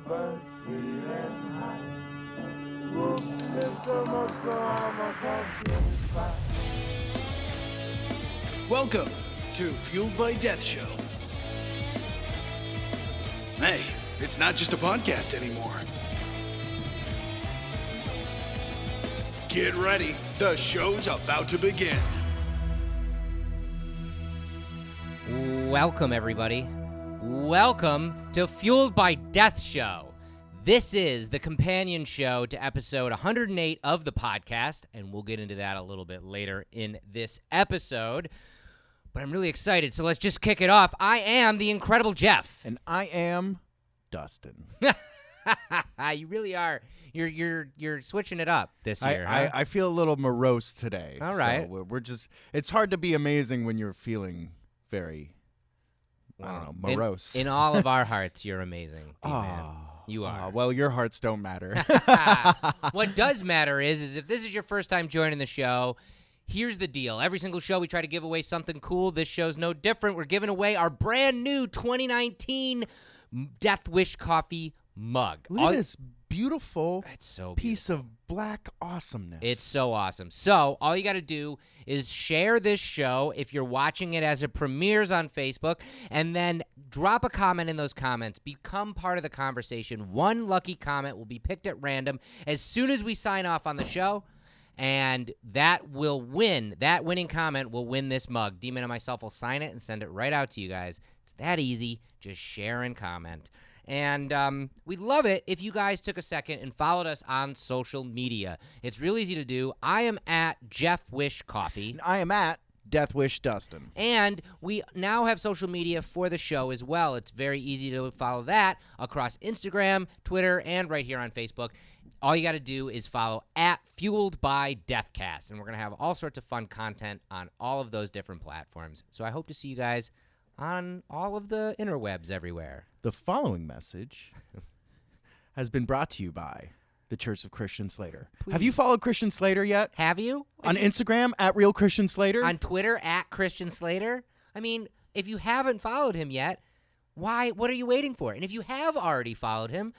burn sweet and hot. Whoop, there's so much drama, pumpkin pie. Welcome to Fueled by Death Show. Hey, it's not just a podcast anymore. Get ready, the show's about to begin. Welcome, everybody. Welcome to Fueled by Death Show. This is the companion show to episode 108 of the podcast, and we'll get into that a little bit later in this episode. But I'm really excited, so let's just kick it off. I am the Incredible Jeff. And I am Dustin. You really are. You're switching it up this year. I feel a little morose today. All right. So we're just, it's hard to be amazing when you're feeling very, morose. In all of our hearts, you're amazing, D-Man. You are. Well, your hearts don't matter. What does matter is if this is your first time joining the show, here's the deal. Every single show we try to give away something cool. This show's no different. We're giving away our brand new 2019 Death Wish Coffee mug. Look at this beautiful piece beautiful. of black awesomeness. It's so awesome. So all you got to do is share this show if you're watching it as it premieres on Facebook, and then drop a comment in those comments. Become part of the conversation. One lucky comment will be picked at random as soon as we sign off on the show, and that winning comment will win this mug. Demon and myself will sign it and send it right out to you guys. It's that easy. Just share and comment. And we'd love it if you guys took a second and followed us on social media. It's real easy to do. I am at Jeff Wish Coffee. And I am at Death Wish Dustin. And we now have social media for the show as well. It's very easy to follow that across Instagram, Twitter, and right here on Facebook. All you got to do is follow at Fueled by Deathcast. And we're going to have all sorts of fun content on all of those different platforms. So I hope to see you guys on all of the interwebs everywhere. The following message has been brought to you by the Church of Christian Slater. Please. Have you followed Christian Slater yet? Have you? On Instagram, at Real Christian Slater? On Twitter, at Christian Slater? I mean, if you haven't followed him yet, what are you waiting for? And if you have already followed him,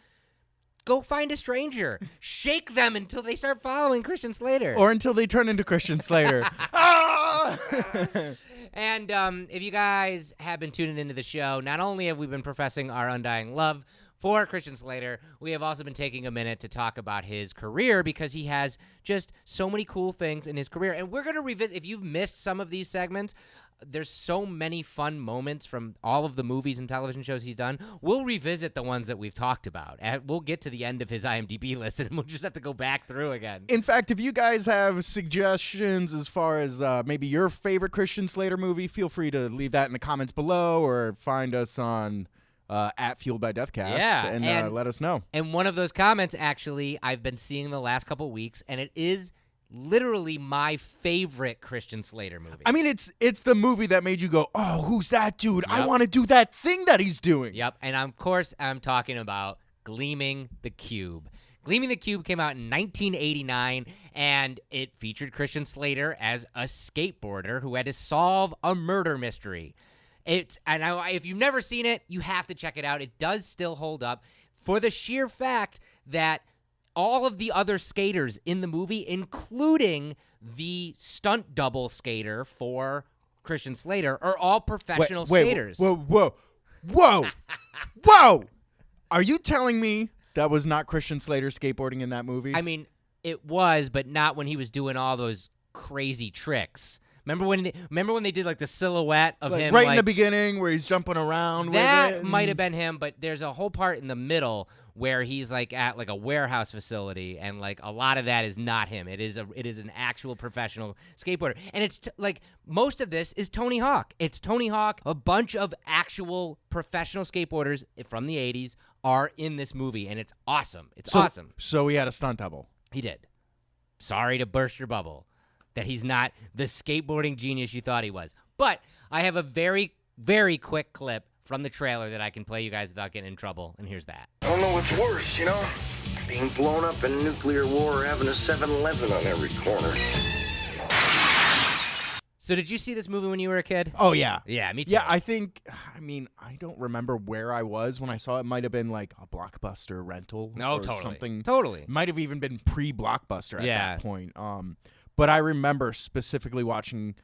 go find a stranger. Shake them until they start following Christian Slater. Or until they turn into Christian Slater. Ah! And if you guys have been tuning into the show, not only have we been professing our undying love for Christian Slater, we have also been taking a minute to talk about his career because he has just so many cool things in his career. And we're going to revisit, if you've missed some of these segments, there's so many fun moments from all of the movies and television shows he's done. We'll revisit the ones that we've talked about. We'll get to the end of his IMDb list, and we'll just have to go back through again. In fact, if you guys have suggestions as far as maybe your favorite Christian Slater movie, feel free to leave that in the comments below or find us on at Fueled by Deathcast and let us know. And one of those comments, actually, I've been seeing the last couple weeks, and it is literally my favorite Christian Slater movie. I mean, it's the movie that made you go, oh, who's that dude? Yep. I want to do that thing that he's doing. Yep, and of course, I'm talking about Gleaming the Cube. Gleaming the Cube came out in 1989, and it featured Christian Slater as a skateboarder who had to solve a murder mystery. If you've never seen it, you have to check it out. It does still hold up for the sheer fact that all of the other skaters in the movie, including the stunt double skater for Christian Slater, are all professional skaters. Whoa. Are you telling me that was not Christian Slater skateboarding in that movie? I mean, it was, but not when he was doing all those crazy tricks. Remember when they did like the silhouette of him right in the beginning where he's jumping around with it? That might have been him, but there's a whole part in the middle where he's like at like a warehouse facility, and like a lot of that is not him. It is an actual professional skateboarder, and it's like most of this is Tony Hawk. It's Tony Hawk. A bunch of actual professional skateboarders from the 80s are in this movie, and it's awesome. It's awesome. So he had a stunt double. He did. Sorry to burst your bubble that he's not the skateboarding genius you thought he was. But I have a very, very quick clip from the trailer that I can play you guys without getting in trouble, and here's that. I don't know what's worse, being blown up in nuclear war or having a 7-Eleven on every corner. So did you see this movie when you were a kid? Oh, yeah. Yeah, me too. Yeah, I don't remember where I was when I saw it. It might have been like a Blockbuster rental No, or totally. something. Totally. It might have even been pre-Blockbuster at Yeah. that point. But I remember specifically watching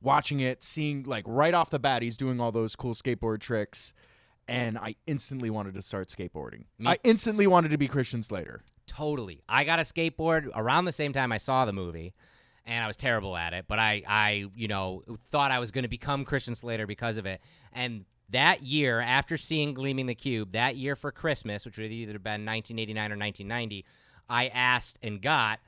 it, seeing like right off the bat he's doing all those cool skateboard tricks, and I instantly wanted to start skateboarding. I instantly wanted to be Christian Slater. Totally. I got a skateboard around the same time I saw the movie, and I was terrible at it, but I thought I was going to become Christian Slater because of it. And that year, after seeing Gleaming the Cube, that year for Christmas, which would either have been 1989 or 1990, I asked and got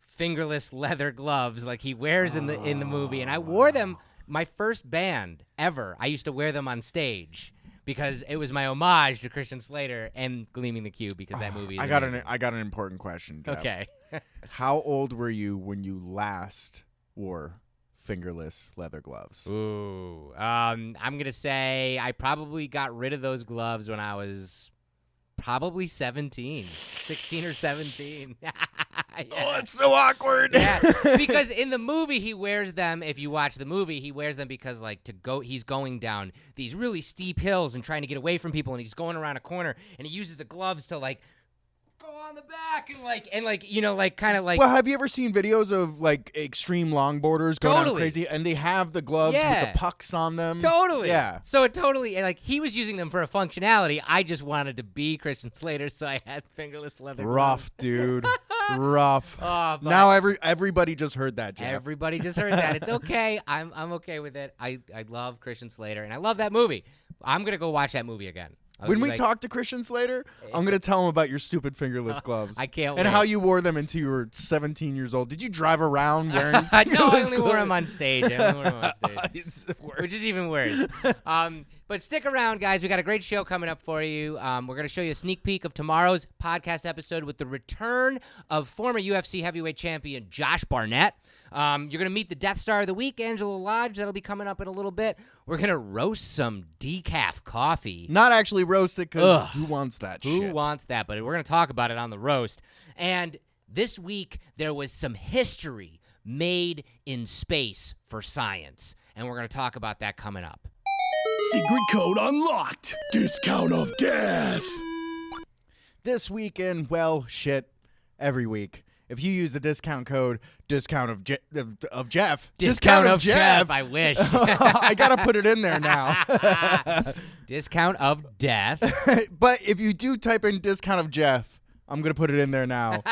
fingerless leather gloves like he wears in the movie, and I wore them. My first band ever, I used to wear them on stage because it was my homage to Christian Slater and Gleaming the Cube, because that movie is I got amazing. an important question, Jeff. Okay. How old were you when you last wore fingerless leather gloves? Ooh. I'm going to say I probably got rid of those gloves when I was probably 16 or 17. Yeah. Oh, it's so awkward. Yeah, because in the movie he wears them. If you watch the movie, he wears them because he's going down these really steep hills and trying to get away from people, and he's going around a corner, and he uses the gloves to go on the back and kind of Well, have you ever seen videos of like extreme longboarders going Totally. out crazy, and they have the gloves with Yeah. the pucks on them? Totally. Yeah. So it totally, he was using them for a functionality. I just wanted to be Christian Slater, so I had fingerless leather gloves. Rough, dude. Rough. Oh, but Now everybody just heard that, Jeff. everybody just heard that. It's okay. I'm okay with it. I love Christian Slater, and I love that movie. I'm gonna go watch that movie again. When we talk to Christian Slater, I'm going to tell him about your stupid fingerless gloves. I can't And wait. how you wore them until you were 17 years old. Did you drive around wearing No, I fingerless only wore gloves? them on stage. It's worse. Which is even worse. But stick around, guys. We got a great show coming up for you. We're going to show you a sneak peek of tomorrow's podcast episode with the return of former UFC heavyweight champion Josh Barnett. You're going to meet the Death Star of the Week, Angela Lodge. That'll be coming up in a little bit. We're going to roast some decaf coffee. Not actually roasted, because who wants that shit? Who wants that? But we're going to talk about it on the roast. And this week, there was some history made in space for science. And we're going to talk about that coming up. Secret code unlocked. Discount of death. This weekend, well, shit, every week. If you use the discount code, discount of Jeff. Discount of Jeff, I wish. I got to put it in there now. Discount of death. But if you do type in discount of Jeff, I'm going to put it in there now.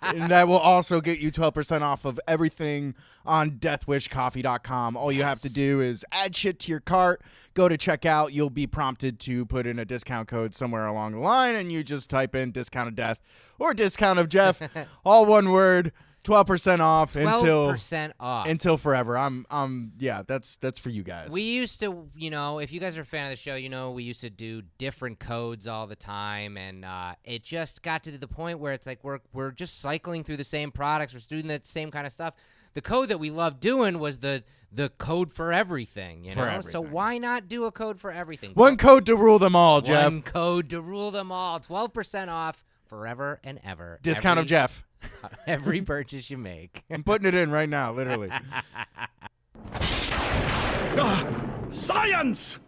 And that will also get you 12% off of everything on deathwishcoffee.com. All you have to do is add shit to your cart, go to checkout. You'll be prompted to put in a discount code somewhere along the line, and you just type in discount of death or discount of Jeff, all one word. 12% off 12% off. until forever. Yeah, that's for you guys. We used to, if you guys are a fan of the show, we used to do different codes all the time, and it just got to the point where it's like we're just cycling through the same products, we're doing the same kind of stuff. The code that we loved doing was the code for everything, For everything. So why not do a code for everything? One code to rule them all, Jeff. One code to rule them all. 12% off forever and ever. Discount of Jeff. Every purchase you make. I'm putting it in right now, literally. Science!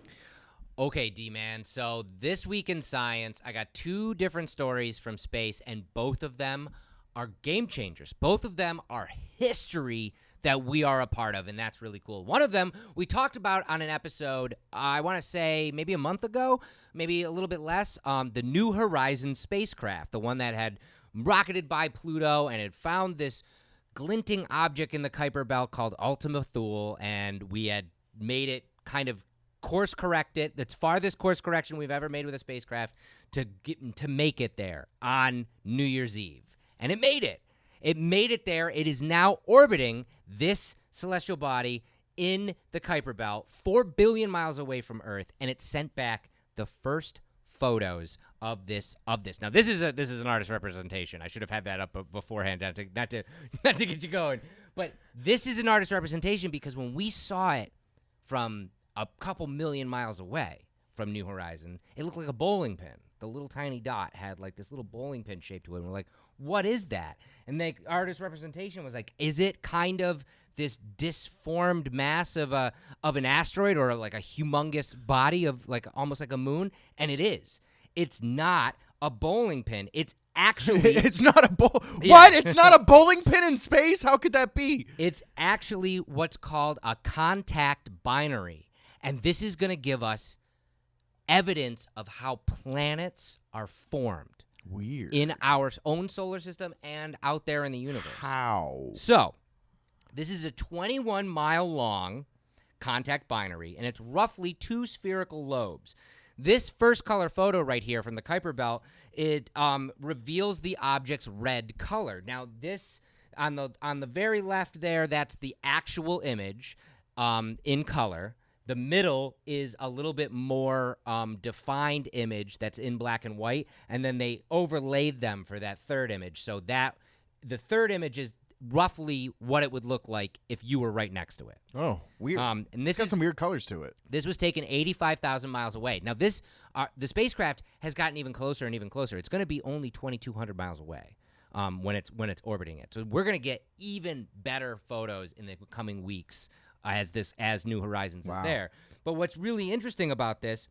Okay, D-Man. So this week in science, I got two different stories from space, and both of them are game changers. Both of them are history that we are a part of, and that's really cool. One of them we talked about on an episode, I want to say maybe a month ago, maybe a little bit less, the New Horizons spacecraft, the one that had rocketed by Pluto and had found this glinting object in the Kuiper Belt called Ultima Thule, and we had made it kind of course correct it. That's farthest course correction we've ever made with a spacecraft to make it there on New Year's Eve. And it made it. It made it there. It is now orbiting this celestial body in the Kuiper Belt, 4 billion miles away from Earth, and it sent back the first photos of this. Now, this is an artist representation. I should have had that up beforehand, not to get you going. But this is an artist representation because when we saw it from a couple million miles away, from New Horizon. It looked like a bowling pin. The little tiny dot had like this little bowling pin shape to it. And we're like, what is that? And the artist representation was like, is it kind of this disformed mass of an asteroid or like a humongous body of like almost like a moon? And it is. It's not a bowling pin. It's actually it's not a bowl. Yeah. What? It's not a bowling pin in space? How could that be? It's actually what's called a contact binary. And this is going to give us evidence of how planets are formed. Weird. In our own solar system and out there in the universe. How? So, this is a 21-mile long contact binary, and it's roughly 2 spherical lobes. This first color photo right here from the Kuiper Belt, it reveals the object's red color. Now, this on the very left there, that's the actual image in color. The middle is a little bit more defined image that's in black and white, and then they overlaid them for that third image. So that the third image is roughly what it would look like if you were right next to it. Oh, weird. And this Got some weird colors to it. This was taken 85,000 miles away. Now, the spacecraft has gotten even closer and even closer. It's going to be only 2,200 miles away when it's orbiting it. So we're going to get even better photos in the coming weeks as New Horizons is there. But what's really interesting about this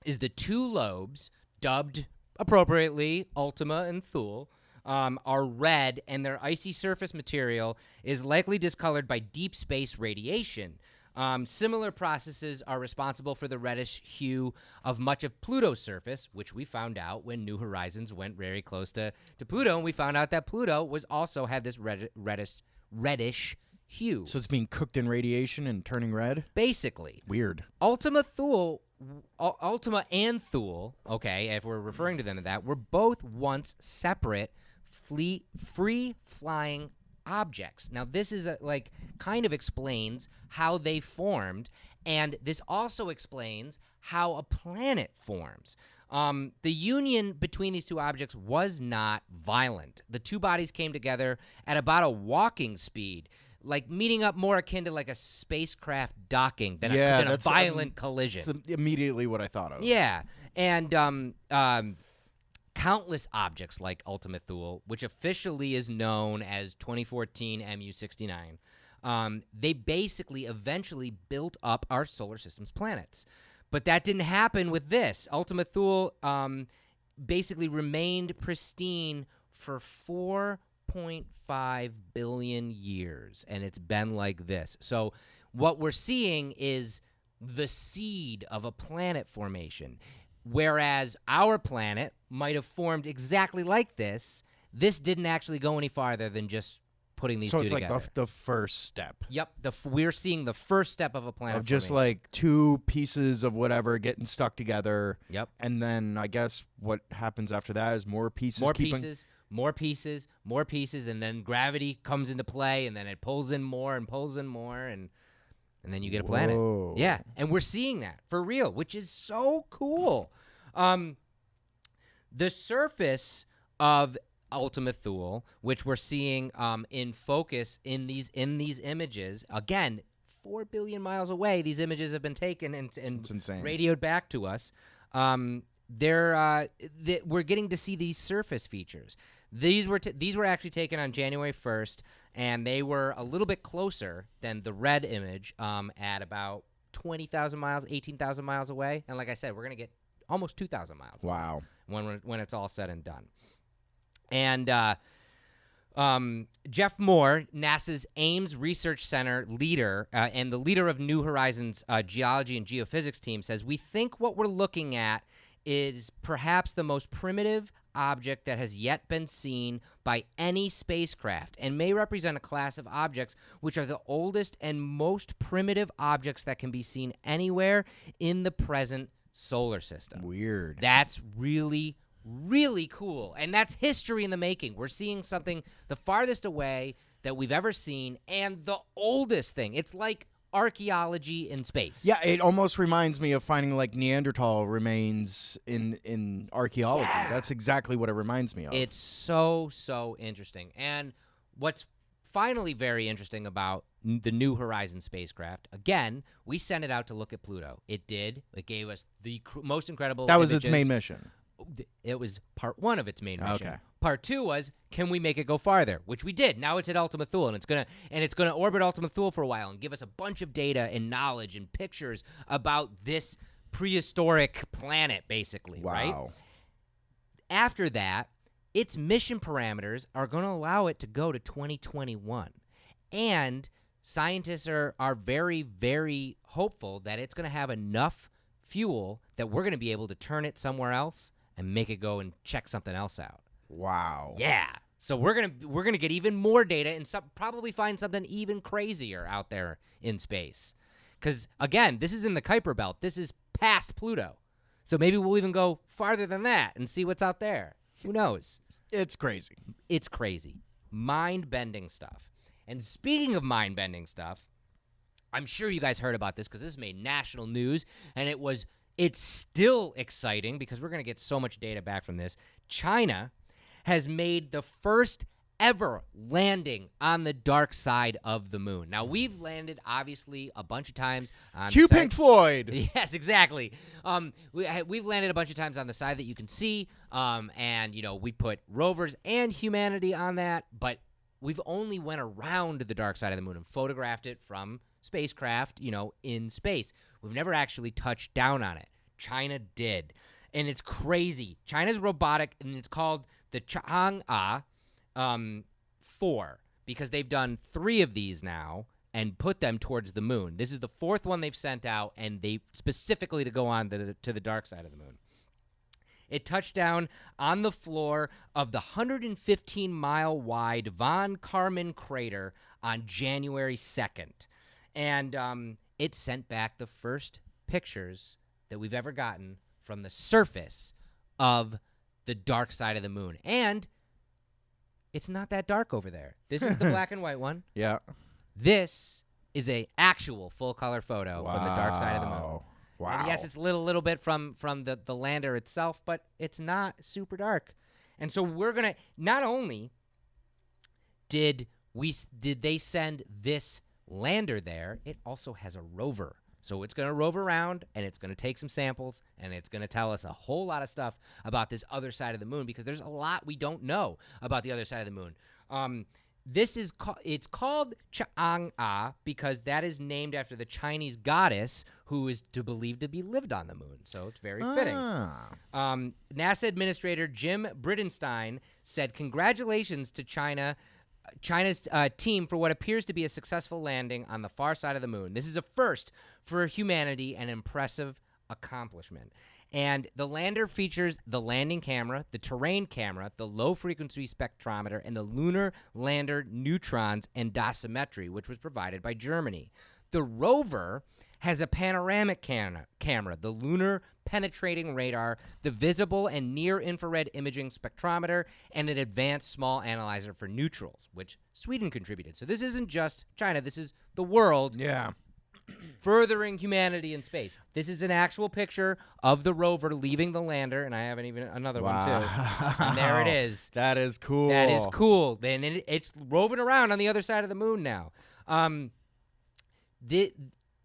is the 2 lobes, dubbed appropriately Ultima and Thule, are red, and their icy surface material is likely discolored by deep space radiation. Similar processes are responsible for the reddish hue of much of Pluto's surface, which we found out when New Horizons went very close to Pluto, and we found out that Pluto had this reddish hue. So it's being cooked in radiation and turning red? Basically. Weird. Ultima and Thule, okay, if we're referring to them to that, were both once separate free-flying objects. Now, this is kind of explains how they formed, and this also explains how a planet forms. The union between these 2 objects was not violent. The 2 bodies came together at about a walking speed, like meeting up more akin to like a spacecraft docking than a violent collision. That's immediately what I thought of. Yeah, and countless objects like Ultima Thule, which officially is known as 2014 MU-69, they basically eventually built up our solar system's planets. But that didn't happen with this. Ultima Thule basically remained pristine for 4.5 billion years, and it's been like this. So what we're seeing is the seed of a planet formation. Whereas our planet might have formed exactly like this, this didn't actually go any farther than just putting these two together. So it's like the first step. Yep, we're seeing the first step of a planet of just formation. like 2 pieces of whatever getting stuck together. Yep. And then I guess what happens after that is more pieces. More pieces, and then gravity comes into play, and then it pulls in more, and then you get a planet. Whoa. Yeah, and we're seeing that for real, which is so cool. The surface of Ultima Thule, which we're seeing in focus in these images, again, 4 billion miles away, these images have been taken and radioed back to us. We're getting to see these surface features. These were actually taken on January 1st, and they were a little bit closer than the red image at about 20,000 miles, 18,000 miles away. And like I said, we're going to get almost 2,000 miles. Wow. When it's all said and done. And Jeff Moore, NASA's Ames Research Center leader and the leader of New Horizons geology and geophysics team, says, "We think what we're looking at is perhaps the most primitive object that has yet been seen by any spacecraft and may represent a class of objects which are the oldest and most primitive objects that can be seen anywhere in the present solar system." Weird. That's really, really cool. And that's history in the making. We're seeing something the farthest away that we've ever seen and the oldest thing. It's like archaeology in space. Yeah, it almost reminds me of finding like Neanderthal remains in archaeology. Yeah. That's exactly what it reminds me of. It's so interesting. And what's finally very interesting about the New Horizons spacecraft. Again, we sent it out to look at Pluto. It did. It gave us the most incredible That was images. its main mission. It was part 1 of its main mission. Okay. Part 2 was, can we make it go farther? Which we did. Now it's at Ultima Thule, and it's gonna orbit Ultima Thule for a while and give us a bunch of data and knowledge and pictures about this prehistoric planet, basically. Wow. Right? After that, its mission parameters are going to allow it to go to 2021, and scientists are very, very hopeful that it's going to have enough fuel that we're going to be able to turn it somewhere else and make it go and check something else out. Wow. Yeah. So we're gonna get even more data and probably find something even crazier out there in space. Because again, this is in the Kuiper Belt. This is past Pluto. So maybe we'll even go farther than that and see what's out there. Who knows? It's crazy. It's crazy. Mind-bending stuff. And speaking of mind-bending stuff, I'm sure you guys heard about this because this made national news, and it's still exciting because we're going to get so much data back from this. China has made the first ever landing on the dark side of the moon. Now, we've landed, obviously, a bunch of times on Cue the side. Pink Floyd. Yes, exactly. We've landed a bunch of times on the side that you can see, and, we put rovers and humanity on that, but we've only went around the dark side of the moon and photographed it from spacecraft, in space. We've never actually touched down on it. China did. And it's crazy. China's robotic, and it's called the Chang'e 4, because they've done 3 of these now and put them towards the moon. This is the 4th one they've sent out, and they specifically to go on to the dark side of the moon. It touched down on the floor of the 115-mile wide Von Karman crater on January 2nd. And it sent back the first pictures that we've ever gotten from the surface of the dark side of the moon. And it's not that dark over there. This is the black and white one. Yeah. This is a actual full-color photo from the dark side of the moon. Wow. And yes, it's a little bit from the lander itself, but it's not super dark. And so we're going to, not only did they send this lander there, it also has a rover. So it's going to rove around, and it's going to take some samples, and it's going to tell us a whole lot of stuff about this other side of the moon, because there's a lot we don't know about the other side of the moon. It's called Chang'e because that is named after the Chinese goddess who is believed to be lived on the moon. So it's very fitting. NASA Administrator Jim Bridenstine said, "Congratulations to China's team for what appears to be a successful landing on the far side of the moon. This is a first for humanity, an impressive accomplishment." And the lander features the landing camera, the terrain camera, the low-frequency spectrometer, and the lunar lander neutrons and dosimetry, which was provided by Germany. The rover has a panoramic camera, the lunar penetrating radar, the visible and near-infrared imaging spectrometer, and an advanced small analyzer for neutrals, which Sweden contributed. So this isn't just China. This is the world. Yeah. Furthering humanity in space. This is an actual picture of the rover leaving the lander, and I have even another one too. And there it is. That is cool. That is cool. Then it's roving around on the other side of the moon now. The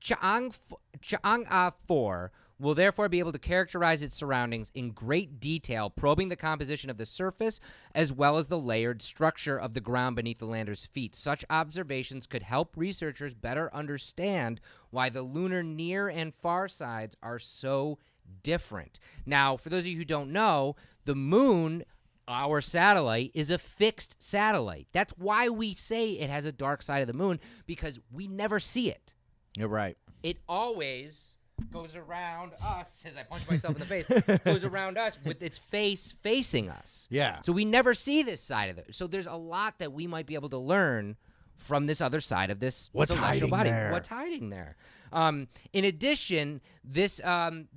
Chang'e 4 will therefore be able to characterize its surroundings in great detail, probing the composition of the surface as well as the layered structure of the ground beneath the lander's feet. Such observations could help researchers better understand why the lunar near and far sides are so different. Now, for those of you who don't know, the moon, our satellite, is a fixed satellite. That's why we say it has a dark side of the moon, because we never see it. You're right. It always goes around us, as I punch myself in the face, goes around us with its face facing us. Yeah. So we never see this side of it. So there's a lot that we might be able to learn from this other side of this celestial hiding body. there? What's hiding there? In addition, this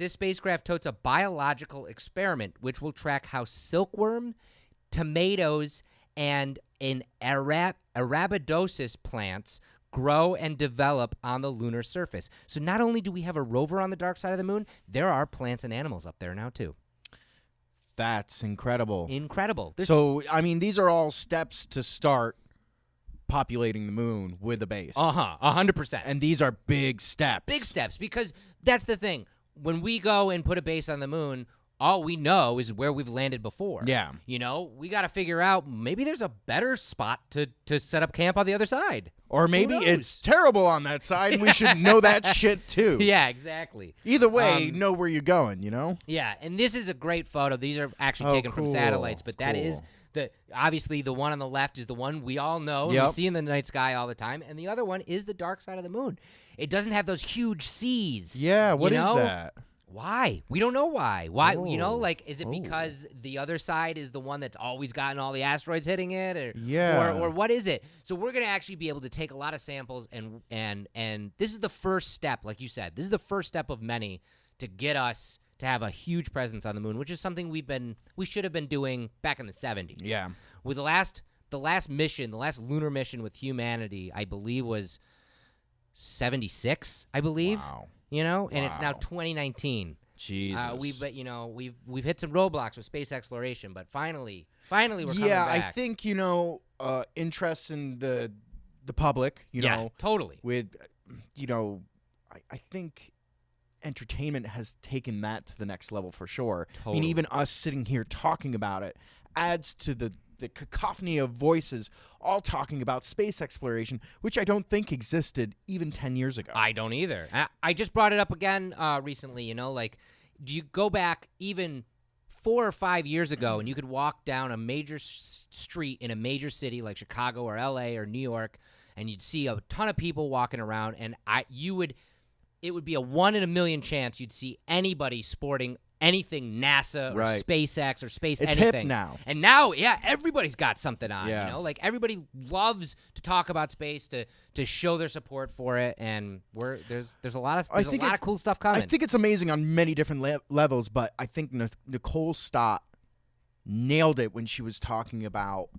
spacecraft totes a biological experiment which will track how silkworm, tomatoes, and Arabidopsis plants grow and develop on the lunar surface. So not only do we have a rover on the dark side of the moon, there are plants and animals up there now too. That's incredible. Incredible. So, I mean, these are all steps to start populating the moon with a base. 100%. And these are big steps. Big steps, because that's the thing. When we go and put a base on the moon, all we know is where we've landed before. Yeah. You know, we got to figure out maybe there's a better spot to set up camp on the other side. Or maybe it's terrible on that side, and we should know that shit too. Yeah, exactly. Either way, know where you're going, you know? Yeah, and this is a great photo. These are actually taken from satellites, but that is obviously the one on the left is the one we all know and we see in the night sky all the time, and the other one is the dark side of the moon. It doesn't have those huge seas. Yeah, what is that? Why? We don't know why. Why? You know, like, is it because the other side is the one that's always gotten all the asteroids hitting it, or what is it? So we're gonna actually be able to take a lot of samples, and this is the first step, like you said. This is the first step of many to get us to have a huge presence on the moon, which is something we should have been doing back in the 70s. Yeah. With the last mission, the last lunar mission with humanity, I believe was 76. I believe. Wow. You know, and it's now 2019. Jesus. We've hit some roadblocks with space exploration, but finally we're coming back. Yeah, I think interest in the public. You know, totally. With I think entertainment has taken that to the next level for sure. Totally. I mean, even us sitting here talking about it adds to the cacophony of voices all talking about space exploration, which I don't think existed even 10 years ago. I don't either. I just brought it up again recently, you know, like, do you go back even 4 or 5 years ago and you could walk down a major street in a major city like Chicago or LA or New York, and you'd see a ton of people walking around, and it would be a 1 in a million chance you'd see anybody sporting anything NASA or SpaceX or space it's anything. hip now. And now, everybody's got something on, Yeah. you know? Like, everybody loves to talk about space, to show their support for it, and there's a lot of cool stuff coming. I think it's amazing on many different levels, but I think Nicole Stott nailed it when she was talking about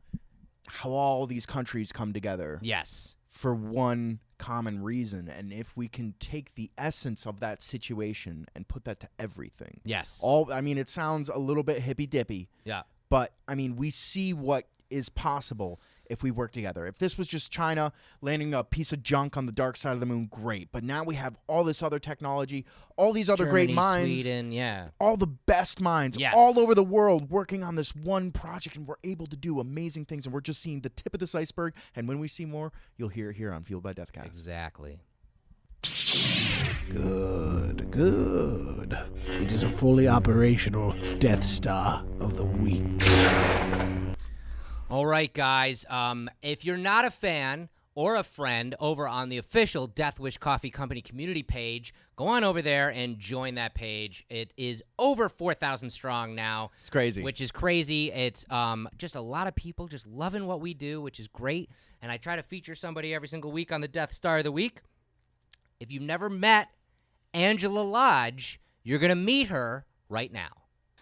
how all these countries come together. Yes. For one common reason, and if we can take the essence of that situation and put that to everything. Yes. It sounds a little bit hippy-dippy. Yeah. But, we see what is possible if we work together. If this was just China landing a piece of junk on the dark side of the moon, great. But now we have all this other technology, all these other Germany, great minds. Sweden, all the best minds all over the world working on this one project, and we're able to do amazing things, and we're just seeing the tip of this iceberg. And when we see more, you'll hear it here on Fueled by Deathcast. Exactly. Good. It is a fully operational Death Star of the week. All right, guys. If you're not a fan or a friend over on the official Death Wish Coffee Company community page, go on over there and join that page. It is over 4,000 strong now. It's crazy. Which is crazy. It's just a lot of people just loving what we do, which is great. And I try to feature somebody every single week on the Death Star of the Week. If you've never met Angela Lodge, you're going to meet her right now.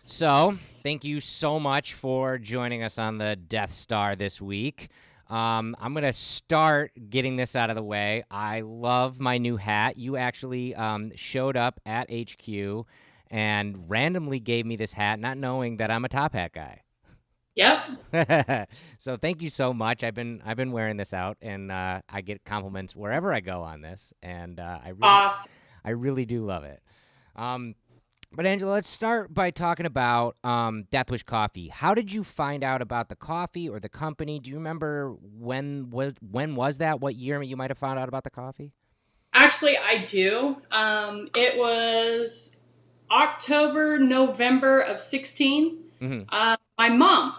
So, thank you so much for joining us on the Death Star this week. I'm going to start getting this out of the way. I love my new hat. You actually showed up at HQ and randomly gave me this hat, not knowing that I'm a top hat guy. Yep. So thank you so much. I've been wearing this out, and I get compliments wherever I go on this, and Awesome. I really do love it. But Angela, let's start by talking about Death Wish Coffee. How did you find out about the coffee or the company? Do you remember when was that? What year you might have found out about the coffee? Actually, I do. It was October, November of 2016. Mm-hmm. My mom,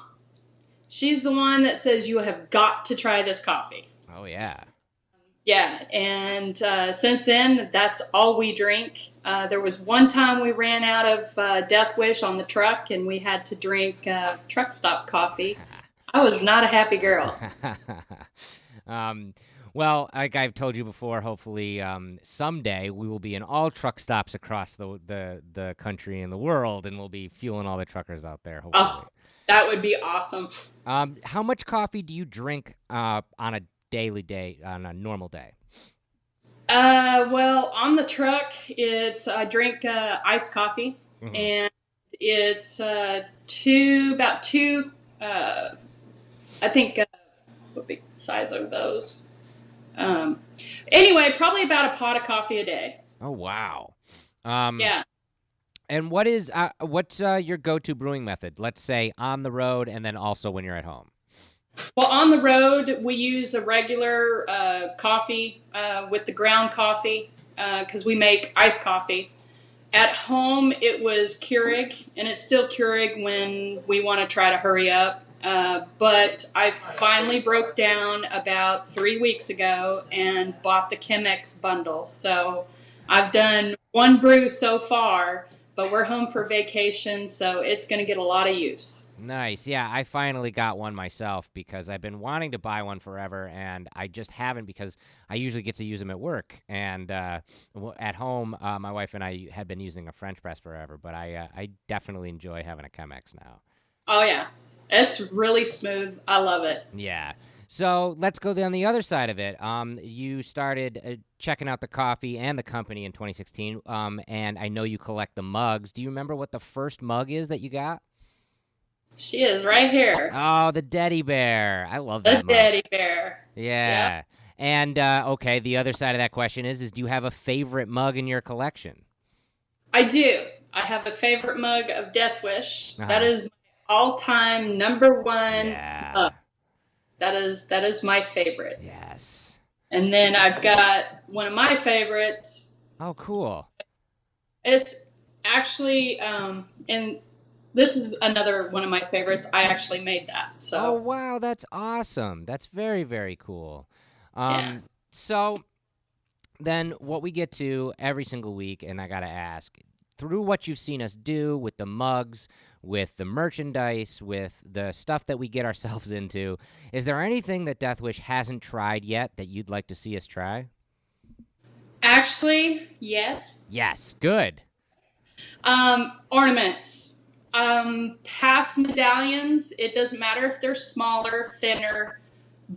she's the one that says you have got to try this coffee. Oh, yeah. Yeah, and since then, that's all we drink. There was one time we ran out of Death Wish on the truck, and we had to drink truck stop coffee. I was not a happy girl. Well, like I've told you before, hopefully someday we will be in all truck stops across the country and the world, and we'll be fueling all the truckers out there, hopefully. Oh, that would be awesome. How much coffee do you drink on a normal day? Well, on the truck, I drink iced coffee, Mm-hmm. and it's about two. I think what big size are those? Anyway, probably about a pot of coffee a day. Oh, wow. Yeah. And what's your go-to brewing method? Let's say on the road and then also when you're at home. Well, on the road, we use a regular coffee with the ground coffee because we make iced coffee. At home, it was Keurig, and it's still Keurig when we want to try to hurry up. But I finally broke down about 3 weeks ago and bought the Chemex bundle. So I've done one brew so far, but we're home for vacation, so it's going to get a lot of use. Nice. Yeah, I finally got one myself because I've been wanting to buy one forever, and I just haven't because I usually get to use them at work. And at home, my wife and I had been using a French press forever, but I definitely enjoy having a Chemex now. Oh, yeah. It's really smooth. I love it. Yeah. So let's go down the other side of it. You started checking out the coffee and the company in 2016, and I know you collect the mugs. Do you remember what the first mug is that you got? She is right here. Oh, the Teddy Bear. I love that The mug. Teddy Bear. Yeah. Yep. And, okay, the other side of that question is do you have a favorite mug in your collection? I do. I have a favorite mug of Death Wish. Uh-huh. That is my all-time number one Yeah. mug. That is my favorite. Yes. And then I've got one of my favorites. Oh, cool. It's actually, and this is another one of my favorites. I actually made that. So. Oh, wow, that's awesome. That's very, very cool. Yeah. So then what we get to every single week, and I got to ask, through what you've seen us do with the mugs, with the merchandise, with the stuff that we get ourselves into, is there anything that Death Wish hasn't tried yet that you'd like to see us try? Actually, yes. Yes, good. Ornaments. Past medallions, it doesn't matter if they're smaller, thinner,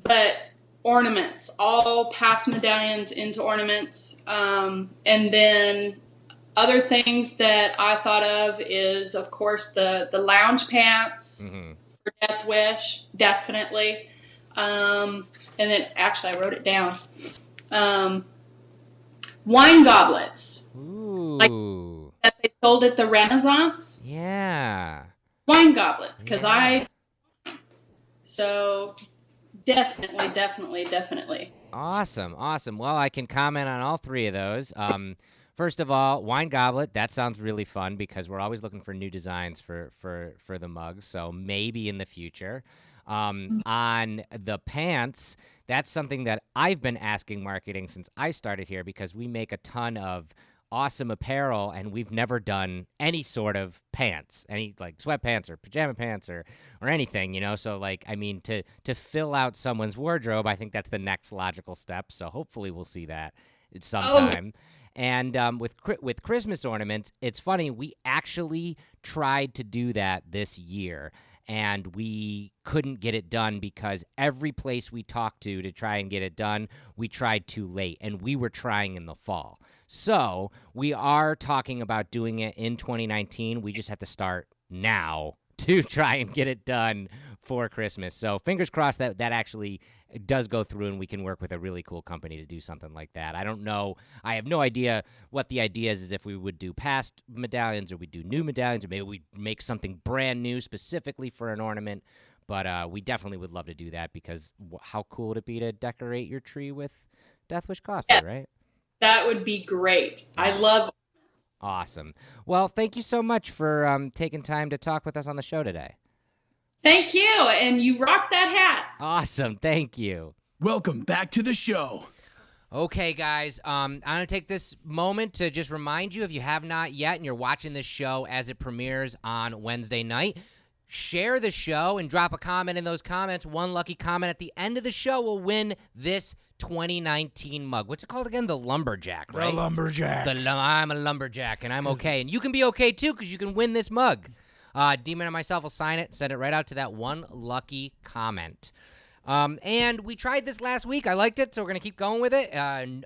but ornaments, all past medallions into ornaments. And then other things that I thought of is, of course, the lounge pants for Death Wish, definitely. And then, actually, I wrote it down. Wine goblets. Ooh. Like that they sold at the Renaissance. Yeah. Wine goblets, because So, definitely. Awesome. Well, I can comment on all three of those. First of all, wine goblet, that sounds really fun because we're always looking for new designs for the mugs, so maybe in the future. On the pants, that's something that I've been asking marketing since I started here because we make a ton of awesome apparel and we've never done any sort of pants, any like sweatpants or pajama pants or anything, so like, I mean, to fill out someone's wardrobe, I think that's the next logical step, so hopefully we'll see that sometime. And with Christmas ornaments, it's funny, we actually tried to do that this year, and we couldn't get it done because every place we talked to try and get it done, we tried too late, and we were trying in the fall. So we are talking about doing it in 2019. We just have to start now to try and get it done for Christmas. So fingers crossed that actually does go through and we can work with a really cool company to do something like that. I don't know. I have no idea what the idea is if we would do past medallions or we do new medallions or maybe we make something brand new specifically for an ornament. But we definitely would love to do that because how cool would it be to decorate your tree with Death Wish coffee, right? That would be great. I love it. Awesome. Well, thank you so much for taking time to talk with us on the show today. Thank you, and you rock that hat. Awesome. Thank you. Welcome back to the show. Okay, guys, I'm going to take this moment to just remind you, if you have not yet and you're watching this show as it premieres on Wednesday night, share the show and drop a comment in those comments. One lucky comment at the end of the show will win this 2019 mug. What's it called again? The Lumberjack, right? The Lumberjack. I'm a lumberjack, and I'm okay. And you can be okay, too, because you can win this mug. Demon and myself will sign it, send it right out to that one lucky comment. And we tried this last week. I liked it, so we're going to keep going with it.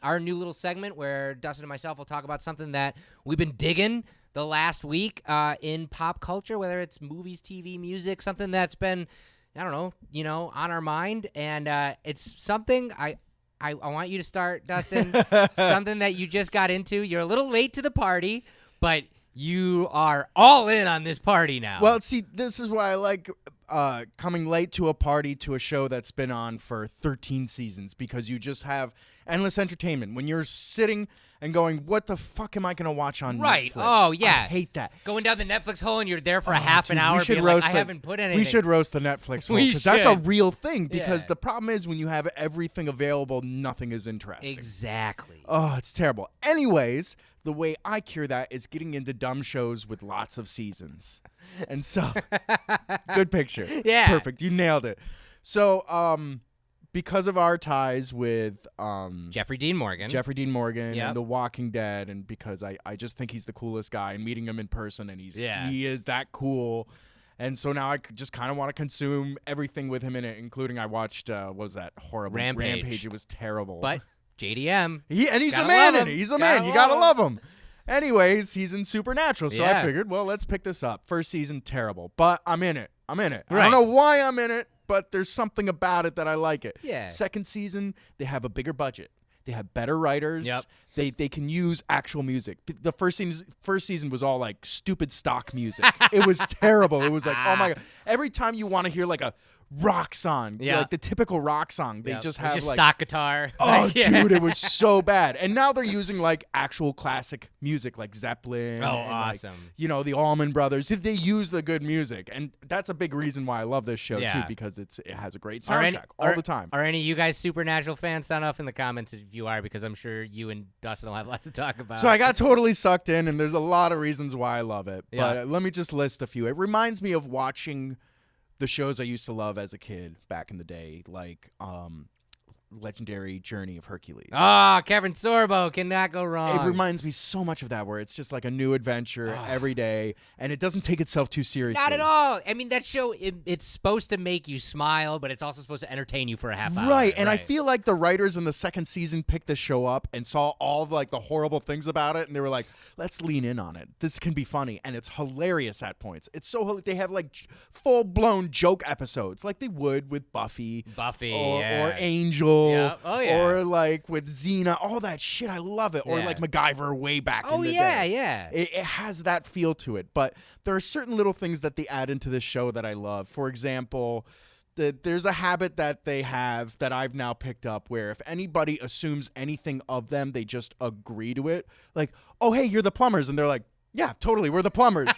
Our new little segment where Dustin and myself will talk about something that we've been digging the last week in pop culture, whether it's movies, TV, music, something that's been I don't know, on our mind, and it's something I want you to start, Dustin. Something that you just got into. You're a little late to the party, but you are all in on this party now. Well, see, this is why I like coming late to a party to a show that's been on for 13 seasons, because you just have endless entertainment. When you're sitting and going, what the fuck am I going to watch on right. Netflix? Oh, yeah. I hate that. Going down the Netflix hole and you're there for a half an Dude, hour we should being like, roast I haven't put anything. We should roast the Netflix hole, We because that's a should. real thing. Because Yeah. the problem is when you have everything available, nothing is interesting. Exactly. Oh, it's terrible. Anyways, the way I cure that is getting into dumb shows with lots of seasons. And so, good picture. Yeah. Perfect. You nailed it. So, because of our ties with Jeffrey Dean Morgan. Yep. Yep. and The Walking Dead, and because I just think he's the coolest guy, and meeting him in person, and Yeah. he is that cool. And so now I just kind of want to consume everything with him in it, including I watched, what was that horrible Rampage. It was terrible. But JDM. He's Gotta the man love in it. him. He's the Gotta man. You gotta love love him. Anyways, he's in Supernatural, so Yeah. I figured, well, let's pick this up. First season, terrible, but I'm in it. I Right. don't know why I'm in it, but there's something about it that I like it. Yeah. Second season, they have a bigger budget. They have better writers. Yep. They can use actual music. The first season was all like stupid stock music. It was terrible. It was like, oh my god. Every time you want to hear like a rock song, Yeah. like the typical rock song, they Yep. just It's have just like stock guitar. Oh, Like, yeah. dude, it was so bad. And now they're using like actual classic music, like Zeppelin. Oh, and, like, awesome. the Allman Brothers. They use the good music, and that's a big reason why I love this show Yeah. too, because it has a great Are soundtrack all the time. Are any of you guys Supernatural fans? Sound off in the comments if you are, because I'm sure you and Dustin will have lots to talk about. So I got totally sucked in, and there's a lot of reasons why I love it. Yeah. But let me just list a few. It reminds me of watching the shows I used to love as a kid back in the day, like Legendary Journey of Hercules. Ah, Kevin Sorbo cannot go wrong. It reminds me so much of that, where it's just like a new adventure every day, and it doesn't take itself too seriously. Not at all. I mean, that show, it's supposed to make you smile, but it's also supposed to entertain you for a half hour. Right, and I feel like the writers in the second season picked this show up and saw all like the horrible things about it, and they were like, let's lean in on it. This can be funny, and it's hilarious at points. It's so they have like full-blown joke episodes, like they would with Buffy, yeah. or Angel, Yeah. Oh, yeah. or like with Xena, all that shit. I love it. Or Yeah. like MacGyver way back in the yeah, day. yeah. It has that feel to it, but there are certain little things that they add into this show that I love. For example, there's a habit that they have that I've now picked up, where if anybody assumes anything of them, they just agree to it. Like, oh, hey, you're the plumbers. And they're like, yeah, totally, we're the plumbers.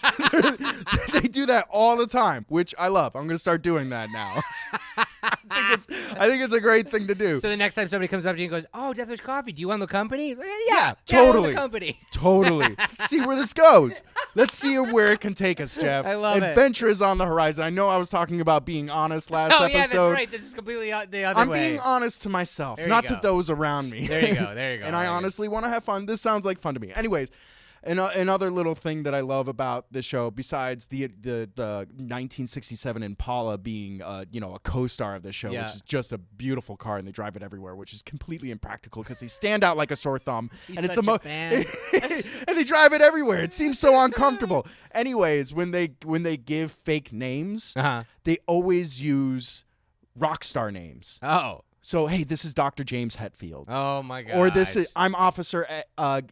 They do that all the time, which I love. I'm going to start doing that now. I think it's a great thing to do. So the next time somebody comes up to you and goes, "Oh, Death Wish Coffee, do you want the company?" Like, Yeah, I want totally. the company. Totally. See where this goes. Let's see where it can take us, Jeff. I love it. Adventure is on the horizon. I know I was talking about being honest last Oh, episode. yeah, that's right. This is completely the other I'm way. being honest to myself, There you not to go. those around me. There you go. There you go. And I honestly want to have fun. This sounds like fun to me. Anyways, another little thing that I love about this show, besides the 1967 Impala being a co-star of this show, Yeah. which is just a beautiful car, and they drive it everywhere, which is completely impractical because they stand out like a sore thumb, and it's the such a most fan. and they drive it everywhere. It seems so uncomfortable. Anyways, when they give fake names, Uh-huh. they always use rock star names. Oh. So hey, this is Dr. James Hetfield. Oh my god. Or this is I'm Officer Van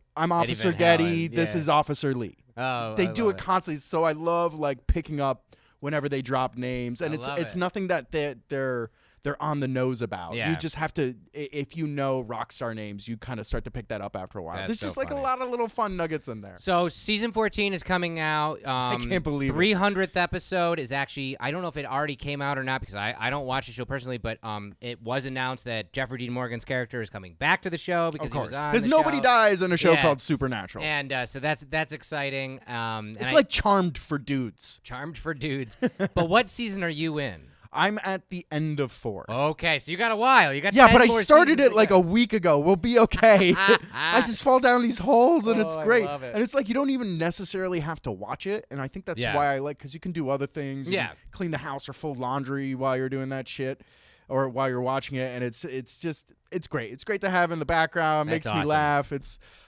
Getty. Halen, This yeah. is Officer Lee. Oh, They I do love it constantly. So I love like picking up whenever they drop names, and I it's love it's it. nothing that they're on the nose about. Yeah. You just have to, if you know rock star names, you kind of start to pick that up after a while. That's There's so just like funny. a lot of little fun nuggets in there. So season 14 is coming out. I can't believe it. 300th episode is actually, I don't know if it already came out or not, because I don't watch the show personally, but it was announced that Jeffrey Dean Morgan's character is coming back to the show because Of he was course, on because the nobody show. dies in a show Yeah. called Supernatural. And so that's exciting. It's like Charmed for dudes. Charmed for dudes. But what season are you in? I'm at the end of 4. Okay, so you got a while. You got Yeah, 10 but I more started seasons it to like go. a week ago. We'll be okay. I just fall down these holes, and it's Oh, I great. love it. And it's like you don't even necessarily have to watch it, and I think that's Yeah. why I like, because you can do other things. You Yeah. can clean the house or fold laundry while you're doing that shit. or while you're watching it, and it's great. It's great to have in the background. That's Makes me awesome. laugh.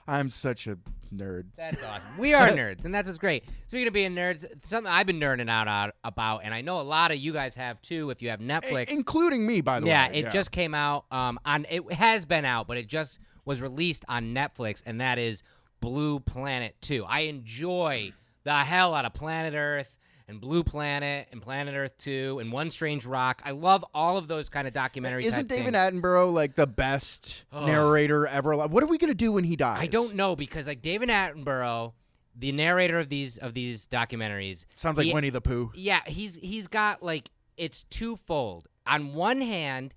I'm such a nerd. That's awesome. We are nerds, and that's what's great. Speaking of being nerds, something I've been nerding out about, and I know a lot of you guys have too. If you have Netflix, including me, by the way. Yeah, it just came out it has been out, but it just was released on Netflix, and that is Blue Planet 2. I enjoy the hell out of Planet Earth and Blue Planet and Planet Earth 2 and One Strange Rock. I love all of those kind of documentaries. Isn't David Attenborough like the best narrator ever alive? What are we gonna do when he dies? I don't know, because like David Attenborough, the narrator of these documentaries, Sounds like Winnie the Pooh. Yeah, he's got like, it's twofold. On one hand,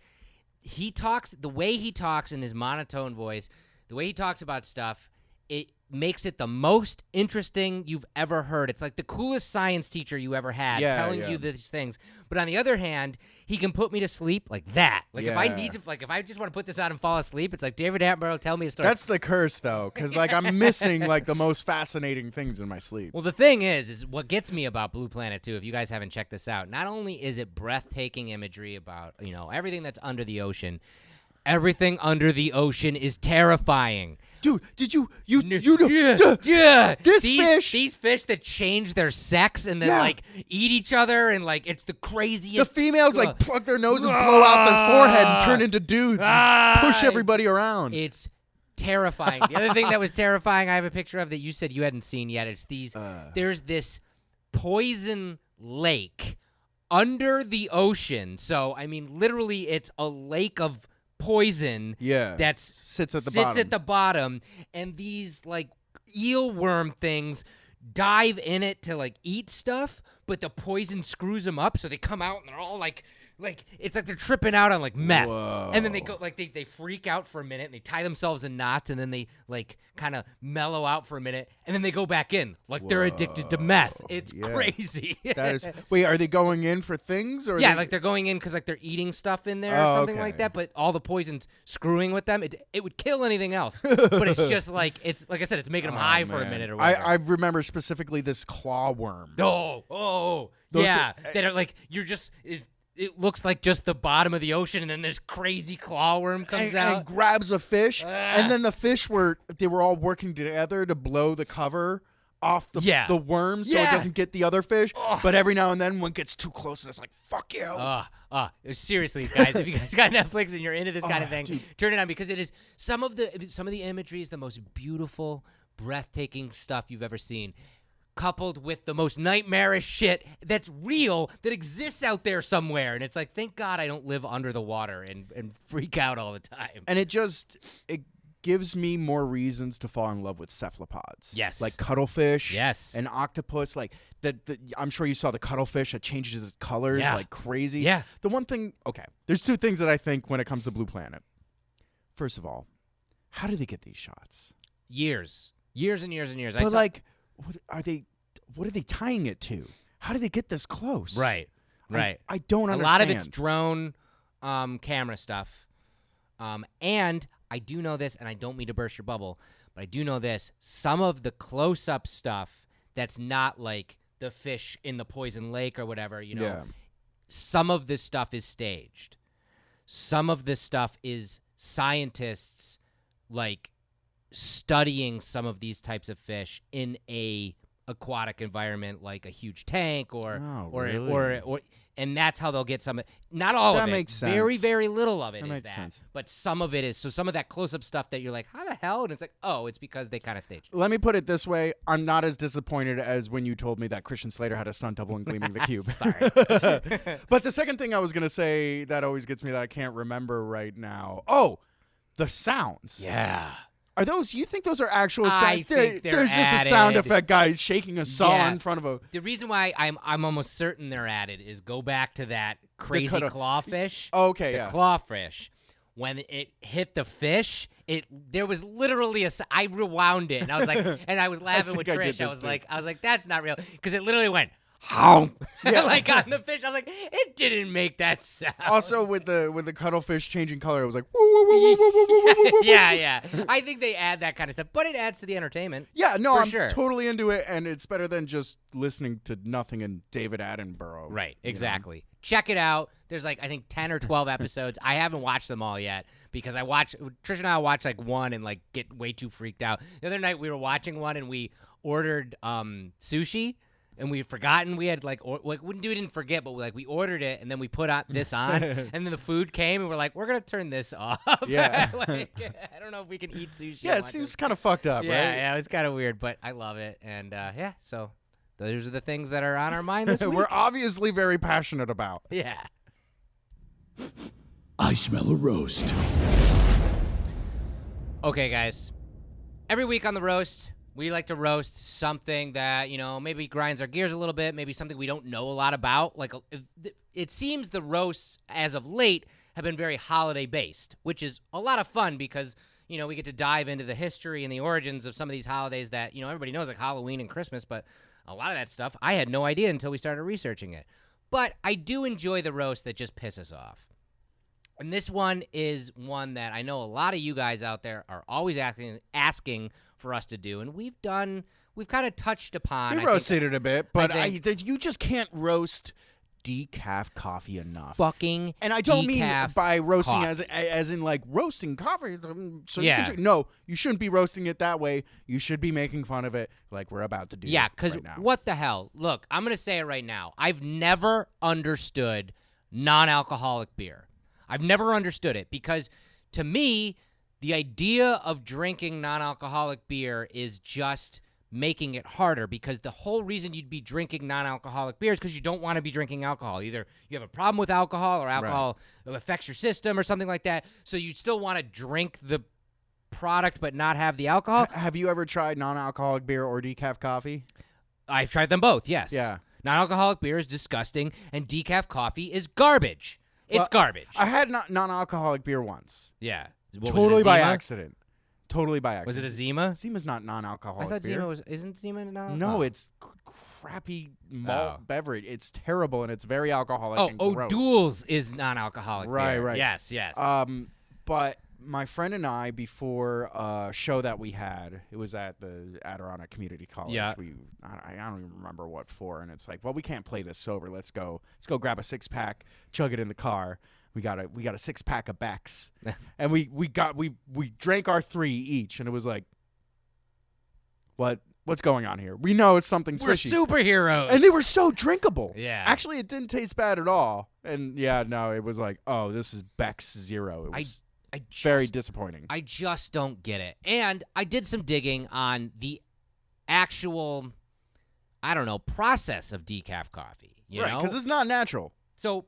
the way he talks in his monotone voice, the way he talks about stuff, it makes it the most interesting you've ever heard. It's like the coolest science teacher you ever had telling you these things. But on the other hand, he can put me to sleep like that. Like if I need to, like if I just want to put this on and fall asleep, it's like, David Attenborough, tell me a story. That's the curse, though, because like I'm missing like the most fascinating things in my sleep. Well, the thing is what gets me about Blue Planet 2, if you guys haven't checked this out, not only is it breathtaking imagery about, everything that's under the ocean, everything under the ocean is terrifying. Dude, did you These fish that change their sex and then like eat each other, and like it's the craziest. The females like plug their nose and blow out their forehead and turn into dudes and push everybody around. It's terrifying. The other thing that was terrifying, I have a picture of that you said you hadn't seen yet. It's these. There's this poison lake under the ocean. So I mean, literally, it's a lake of poison that sits at the bottom, and these like eelworm things dive in it to like eat stuff, but the poison screws them up, so they come out and they're all like it's like they're tripping out on like meth. Whoa. And then they go like they freak out for a minute and they tie themselves in knots, and then they like kind of mellow out for a minute, and then they go back in like they're addicted to meth. It's crazy. That is. Wait, are they going in for things or? Yeah, like they're going in because like they're eating stuff in there or something like that. But all the poison's screwing with them. It would kill anything else, but it's just like I said, it's making them high for a minute or whatever. I remember specifically this claw worm. That are like you're just. It looks like just the bottom of the ocean, and then this crazy claw worm comes out and grabs a fish, and then the fish were all working together to blow the cover off the worm so it doesn't get the other fish. But every now and then one gets too close, and it's like, fuck you. Seriously, guys, if you guys got Netflix and you're into this kind of thing, turn it on, because it is some of the imagery is the most beautiful, breathtaking stuff you've ever seen, coupled with the most nightmarish shit that's real, that exists out there somewhere. And it's like, thank God I don't live under the water and freak out all the time. And it gives me more reasons to fall in love with cephalopods. Yes. Like cuttlefish. Yes. And octopus. Like, I'm sure you saw the cuttlefish that changes its colors like crazy. Yeah. The one thing, there's two things that I think when it comes to Blue Planet. First of all, how do they get these shots? Years and years and years. But what are they tying it to? How do they get this close? Right. I don't understand. A lot of it's drone camera stuff. And I do know this, and I don't mean to burst your bubble, but I do know this. Some of the close-up stuff that's not like the fish in the poison lake or whatever, some of this stuff is staged. Some of this stuff is scientists like studying some of these types of fish in a aquatic environment, like a huge tank or and that's how they'll get some. Not all of it. That makes sense. Very, very little of it is that. Sense. But some of it is. So some of that close-up stuff that you're like, how the hell? And it's like, oh, it's because they kind of staged it. Let me put it this way. I'm not as disappointed as when you told me that Christian Slater had a stunt double in Gleaming the Cube. Sorry. But the second thing I was going to say that always gets me that I can't remember right now. Oh, the sounds. Yeah. Are those? You think those are actual sounds? I think there's added. Just a sound effect guy shaking a saw in front of a. The reason why I'm almost certain they're added is go back to that crazy clawfish. Okay, the clawfish. When it hit the fish, there was literally I rewound it and I was like, and I was laughing with Trish. I was like, that's not real, because it literally went. Like on the fish, I was like, it didn't make that sound. Also, with the cuttlefish changing color, it was like, woo, woo, woo, woo, woo, woo, woo, woo. Yeah. I think they add that kind of stuff, but it adds to the entertainment. Yeah, no, I'm sure. Totally into it, and it's better than just listening to nothing and David Attenborough. Right, exactly. check it out. There's like, I think 10 or 12 episodes. I haven't watched them all yet because Trish and I watched like one and like get way too freaked out. The other night we were watching one and we ordered sushi. And we'd forgotten we had we didn't forget, but we ordered it and then we put this on, and then the food came and we're like, we're gonna turn this off. Yeah. I don't know if we can eat sushi. Yeah, it seems kind of fucked up, right? Yeah, it was kind of weird, but I love it, and so those are the things that are on our mind this week. We're obviously very passionate about. Yeah. I smell a roast. Okay, guys. Every week on the roast, we like to roast something that, maybe grinds our gears a little bit, maybe something we don't know a lot about. Like, it seems the roasts, as of late, have been very holiday-based, which is a lot of fun because, we get to dive into the history and the origins of some of these holidays that, everybody knows, like Halloween and Christmas, but a lot of that stuff, I had no idea until we started researching it. But I do enjoy the roast that just piss us off. And this one is one that I know a lot of you guys out there are always asking for us to do, and we've kind of touched upon. We roasted it a bit, but you just can't roast decaf coffee enough. Fucking and I don't mean by roasting coffee. as in like roasting coffee. So yeah. No, you shouldn't be roasting it that way. You should be making fun of it like we're about to do. Yeah, because right now. What the hell? Look, I'm gonna say it right now. I've never understood non-alcoholic beer. I've never understood it because, to me, the idea of drinking non-alcoholic beer is just making it harder because the whole reason you'd be drinking non-alcoholic beer is because you don't want to be drinking alcohol. Either you have a problem with alcohol or alcohol affects your system or something like that, so you still want to drink the product but not have the alcohol. Have you ever tried non-alcoholic beer or decaf coffee? I've tried them both, yes. Yeah. Non-alcoholic beer is disgusting, and decaf coffee is garbage. It's garbage. I had non-alcoholic beer once. Yeah. Totally by accident. Totally by accident. Was it a Zima? Zima's not non-alcoholic I thought beer. Zima was. Isn't Zima non? No, it's crappy malt beverage. It's terrible and it's very alcoholic and gross. O'Doul's is non-alcoholic beer. Right. Yes. But my friend and I, before a show that we had, it was at the Adirondack Community College. Yeah. I don't even remember what for, and it's like, well, we can't play this sober. Let's go grab a 6-pack, chug it in the car. We got a 6-pack of Becks, and we drank our 3 each, and it was like, what's going on here? We know it's something fishy. We're superheroes, and they were so drinkable. Yeah, actually, it didn't taste bad at all. And it was like, oh, this is Beck's Zero. It was very disappointing. I just don't get it. And I did some digging on the actual, process of decaf coffee. You know? Because it's not natural. So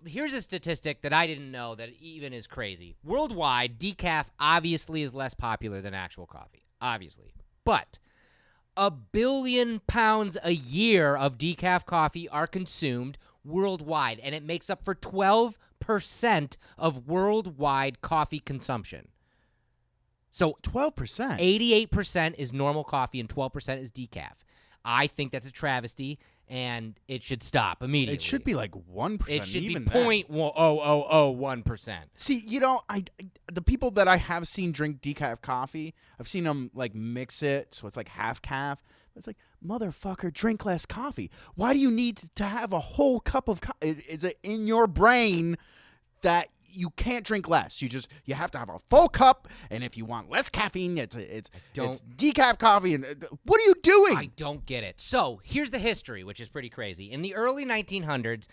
here's a statistic that I didn't know that even is crazy. Worldwide, decaf obviously is less popular than actual coffee, obviously. But 1 billion pounds a year of decaf coffee are consumed worldwide, and it makes up for 12% of worldwide coffee consumption. So 12%? 88% is normal coffee and 12% is decaf. I think that's a travesty, and it should stop immediately. It should be like 1%. It should even be 0.0001%. See, the people that I have seen drink decaf coffee, I've seen them like mix it so it's like half calf. It's like, motherfucker, drink less coffee. Why do you need to have a whole cup of coffee? Is it in your brain that you can't drink less? You have to have a full cup, and if you want less caffeine, it's decaf coffee. And what are you doing? I don't get it. So here's the history, which is pretty crazy. In the early 1900s,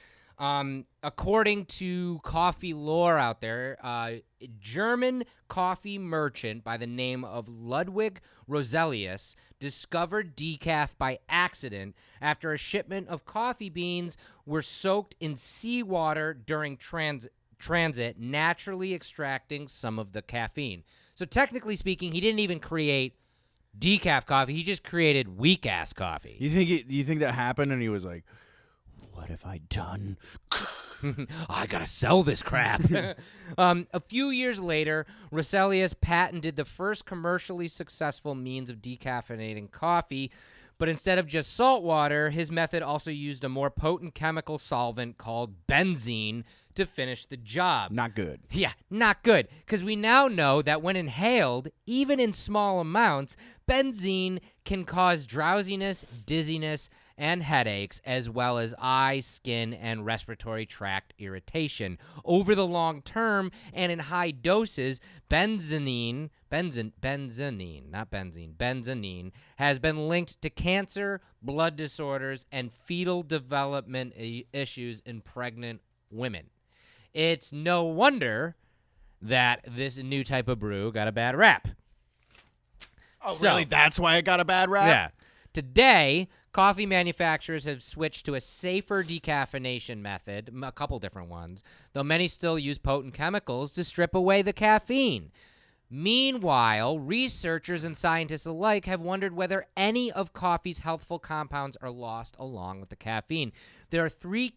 according to coffee lore out there, a German coffee merchant by the name of Ludwig Roselius discovered decaf by accident after a shipment of coffee beans were soaked in seawater during transit, naturally extracting some of the caffeine. So technically speaking, he didn't even create decaf coffee. He just created weak-ass coffee. You think that happened and he was like, what have I done? I gotta sell this crap. A few years later, Roselius patented the first commercially successful means of decaffeinating coffee, but instead of just salt water, his method also used a more potent chemical solvent called benzene to finish the job. Not good. Yeah, not good, because we now know that when inhaled, even in small amounts, benzene can cause drowsiness, dizziness, and headaches, as well as eye, skin, and respiratory tract irritation. Over the long term and in high doses, benzene has been linked to cancer, blood disorders, and fetal development issues in pregnant women. It's no wonder that this new type of brew got a bad rap. Oh, really? That's why it got a bad rap? Yeah. Today, coffee manufacturers have switched to a safer decaffeination method, a couple different ones, though many still use potent chemicals to strip away the caffeine. Meanwhile, researchers and scientists alike have wondered whether any of coffee's healthful compounds are lost along with the caffeine. There are three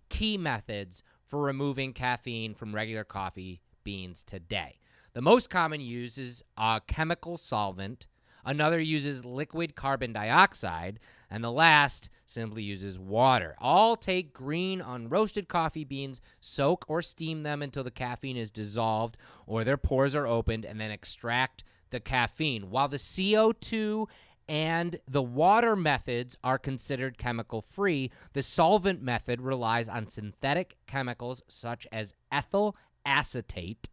key methods for removing caffeine from regular coffee beans today. The most common use is a chemical solvent. Another uses liquid carbon dioxide, and the last simply uses water. All take green unroasted coffee beans, soak or steam them until the caffeine is dissolved or their pores are opened, and then extract the caffeine. While the CO2 and the water methods are considered chemical-free, the solvent method relies on synthetic chemicals such as ethyl acetate,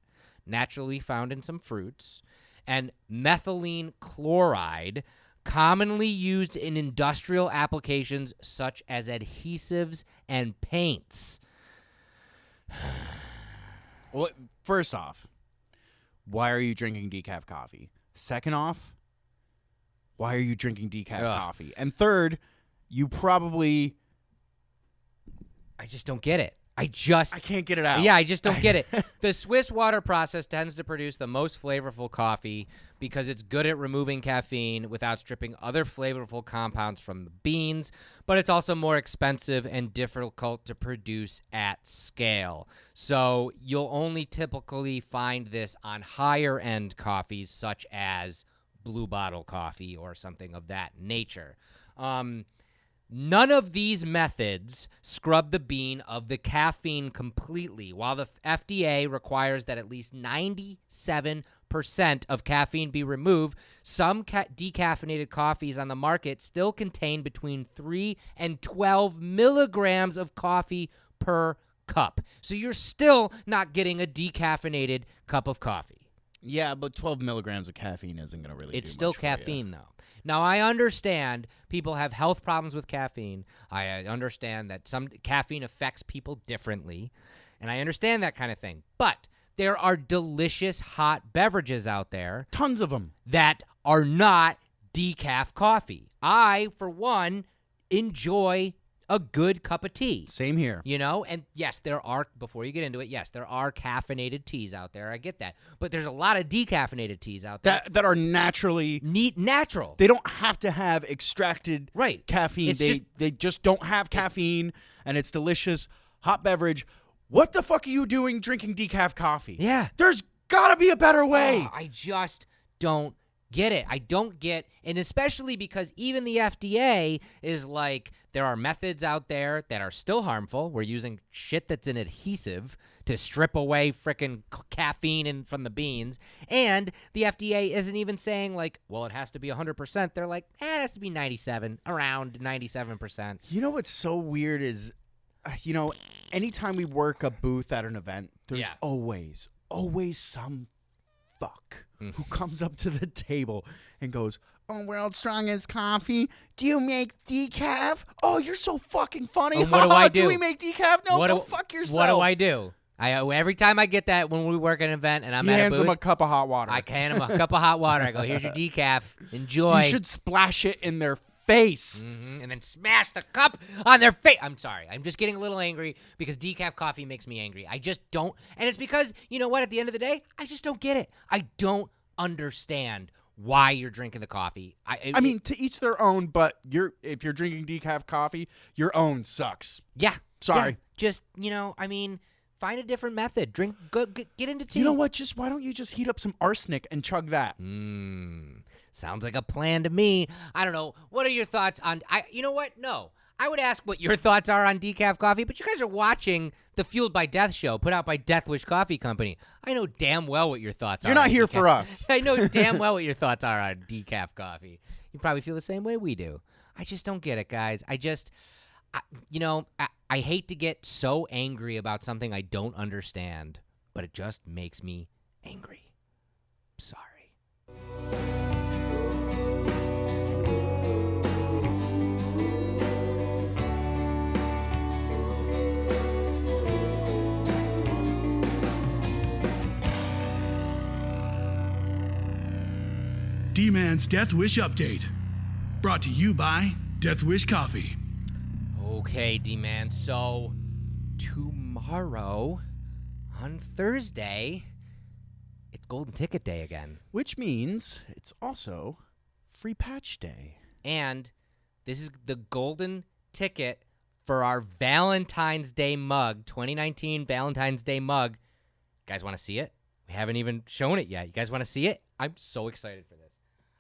naturally found in some fruits, and methylene chloride, commonly used in industrial applications such as adhesives and paints. Well, first off, why are you drinking decaf coffee? Second off, why are you drinking decaf coffee? And third, you probably... I just don't get it. I can't get it out. Yeah, I just don't get it. The Swiss water process tends to produce the most flavorful coffee because it's good at removing caffeine without stripping other flavorful compounds from the beans, but it's also more expensive and difficult to produce at scale. So you'll only typically find this on higher-end coffees such as Blue Bottle coffee or something of that nature. None of these methods scrub the bean of the caffeine completely. While the FDA requires that at least 97% of caffeine be removed, some decaffeinated coffees on the market still contain between 3 and 12 milligrams of coffee per cup. So you're still not getting a decaffeinated cup of coffee. Yeah, but 12 milligrams of caffeine isn't going to really do much. It's still caffeine, though. Now, I understand people have health problems with caffeine. I understand that some caffeine affects people differently, and I understand that kind of thing. But there are delicious hot beverages out there. Tons of them. That are not decaf coffee. I, for one, enjoy a good cup of tea. Same here. You know, and yes, there are, before you get into it, yes, there are caffeinated teas out there. I get that. But there's a lot of decaffeinated teas out there. That are naturally... natural. They don't have to have extracted caffeine. It's they just don't have caffeine, and it's delicious. Hot beverage. What the fuck are you doing drinking decaf coffee? Yeah. There's got to be a better way. I just don't get it. I don't get, and especially because even the FDA is like, there are methods out there that are still harmful. We're using shit that's an adhesive to strip away frickin' caffeine from the beans. And the FDA isn't even saying like, well, it has to be 100%. They're like, it has to be 97, around 97%. You know what's so weird is, you know, anytime we work a booth at an event, there's always some fuck who comes up to the table and goes, "Oh, World's Strongest Coffee, do you make decaf? Oh, you're so fucking funny. What do I do? Do we make decaf? No, go fuck yourself." What do I do? Every time I get that when we work at an event and I'm at a booth, hands him a cup of hot water. I hand him a cup of hot water. I go, here's your decaf. Enjoy. You should splash it in their face. And then smash the cup on their face. I'm sorry. I'm just getting a little angry because decaf coffee makes me angry. I just don't. And it's because, you know what, at the end of the day, I just don't get it. I don't understand why you're drinking the coffee. I mean, to each their own, but if you're drinking decaf coffee, your own sucks. Yeah. Sorry. Yeah, just, you know, I mean, find a different method. Get into tea. You know what? Why don't you just heat up some arsenic and chug that? Sounds like a plan to me. I don't know. What are your thoughts on... you know what? No. I would ask what your thoughts are on decaf coffee, but you guys are watching the Fueled by Death show put out by Death Wish Coffee Company. I know damn well what your thoughts are. You're not on here decaf. for us. I know damn well what your thoughts are on decaf coffee. You probably feel the same way we do. I just don't get it, guys. I hate to get so angry about something I don't understand, but it just makes me angry. Sorry. D-Man's Death Wish Update. Brought to you by Death Wish Coffee. Okay, D-Man, so tomorrow on Thursday, it's Golden Ticket Day again. Which means it's also Free Patch Day. And this is the golden ticket for our Valentine's Day mug, 2019 Valentine's Day mug. You guys want to see it? We haven't even shown it yet. You guys want to see it? I'm so excited for this.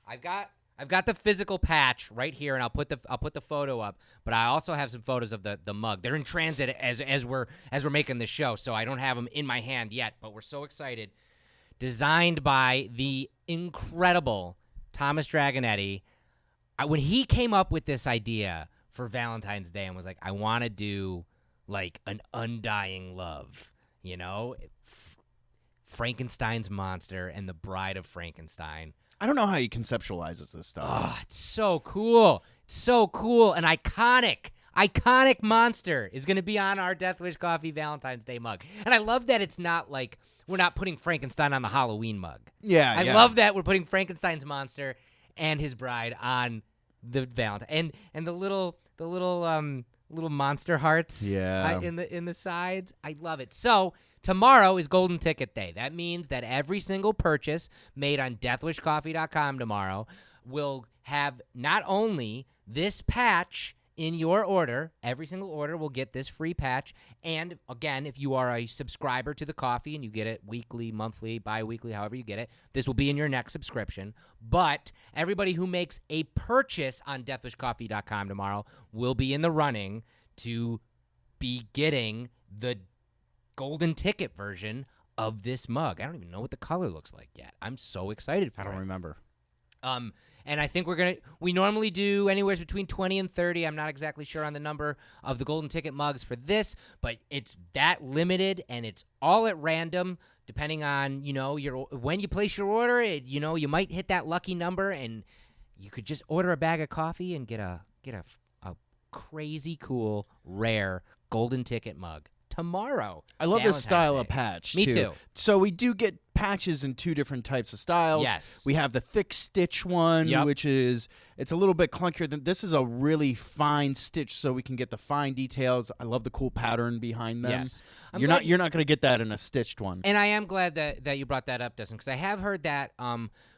I've got the physical patch right here, and I'll put the photo up. But I also have some photos of the mug. They're in transit as we're making the show, so I don't have them in my hand yet. But we're so excited. Designed by the incredible Thomas Dragonetti. When he came up with this idea for Valentine's Day and was like, I want to do like an undying love, Frankenstein's monster and the Bride of Frankenstein. I don't know how he conceptualizes this stuff. Oh, it's so cool. It's so cool. An iconic monster is going to be on our Death Wish Coffee Valentine's Day mug. And I love that it's not like we're not putting Frankenstein on the Halloween mug. Yeah, I love that we're putting Frankenstein's monster and his bride on the Valentine. And the little monster hearts in the sides. I love it. So tomorrow is Golden Ticket Day. That means that every single purchase made on deathwishcoffee.com tomorrow will have not only this patch in your order, every single order will get this free patch. And again, if you are a subscriber to the coffee and you get it weekly, monthly, bi-weekly, however you get it, this will be in your next subscription. But everybody who makes a purchase on deathwishcoffee.com tomorrow will be in the running to be getting the golden ticket version of this mug. I don't even know what the color looks like yet. I'm so excited for it. I don't remember. And I think we normally do anywhere between 20 and 30. I'm not exactly sure on the number of the golden ticket mugs for this, but it's that limited and it's all at random depending on, when you place your order, you might hit that lucky number and you could just order a bag of coffee and get a crazy cool, rare golden ticket mug tomorrow. I love this style of patch, Me too. So we do get patches in two different types of styles. Yes. We have the thick stitch one, which it's a little bit clunkier than this. Is a really fine stitch, so we can get the fine details. I love the cool pattern behind them. Yes. You're not going to get that in a stitched one. And I am glad that you brought that up, Dustin, because I have heard that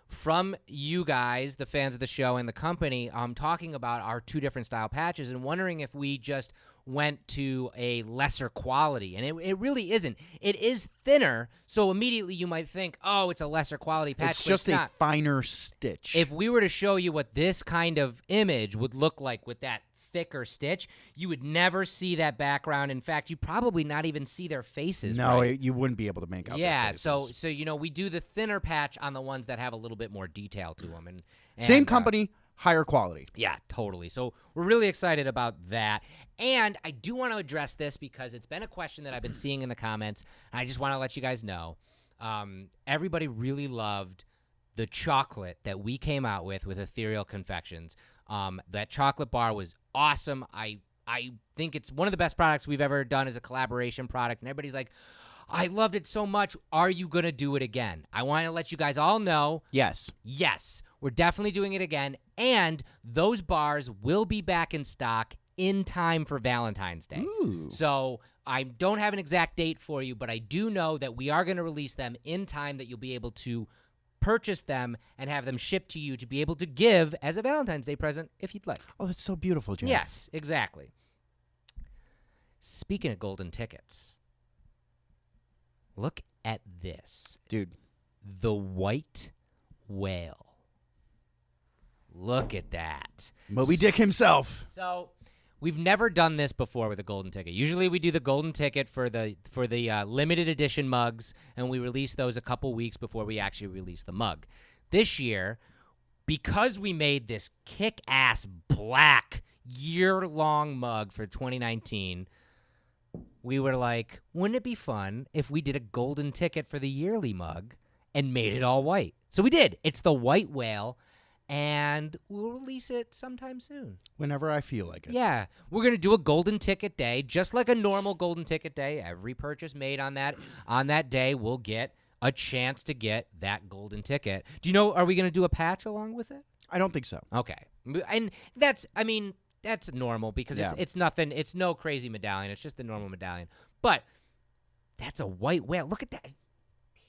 from you guys, the fans of the show and the company, talking about our two different style patches and wondering if we just went to a lesser quality. And it really isn't. It is thinner, so immediately you might think, oh, it's a lesser quality patch. It's just a finer stitch. If we were to show you what this kind of image would look like with that thicker stitch, you would never see that background. In fact, you probably not even see their faces. No, right? You wouldn't be able to make out their faces. So we do the thinner patch on the ones that have a little bit more detail to them. And same company, higher quality. Yeah, totally. So we're really excited about that. And I do want to address this because it's been a question that I've been seeing in the comments, and I just want to let you guys know. Everybody really loved the chocolate that we came out with Ethereal Confections. That chocolate bar was awesome. I think it's one of the best products we've ever done as a collaboration product. And everybody's like, I loved it so much. Are you going to do it again? I want to let you guys all know. Yes. Yes, we're definitely doing it again. And those bars will be back in stock in time for Valentine's Day. Ooh. So I don't have an exact date for you, but I do know that we are going to release them in time that you'll be able to purchase them and have them shipped to you to be able to give as a Valentine's Day present if you'd like. Oh, that's so beautiful, Jeff. Yes, exactly. Speaking of golden tickets, look at this. Dude. The white whale. Look at that. Moby Dick himself. So we've never done this before with a golden ticket. Usually we do the golden ticket for the limited edition mugs, and we release those a couple weeks before we actually release the mug. This year, because we made this kick-ass black year-long mug for 2019, we were like, wouldn't it be fun if we did a golden ticket for the yearly mug and made it all white? So we did. It's the white whale, and we'll release it sometime soon. Whenever I feel like it. Yeah. We're going to do a golden ticket day, just like a normal golden ticket day. Every purchase made on that day will get a chance to get that golden ticket. Do you know, are we going to do a patch along with it? I don't think so. Okay. And that's normal because it's nothing. It's no crazy medallion. It's just the normal medallion. But that's a white whale. Look at that.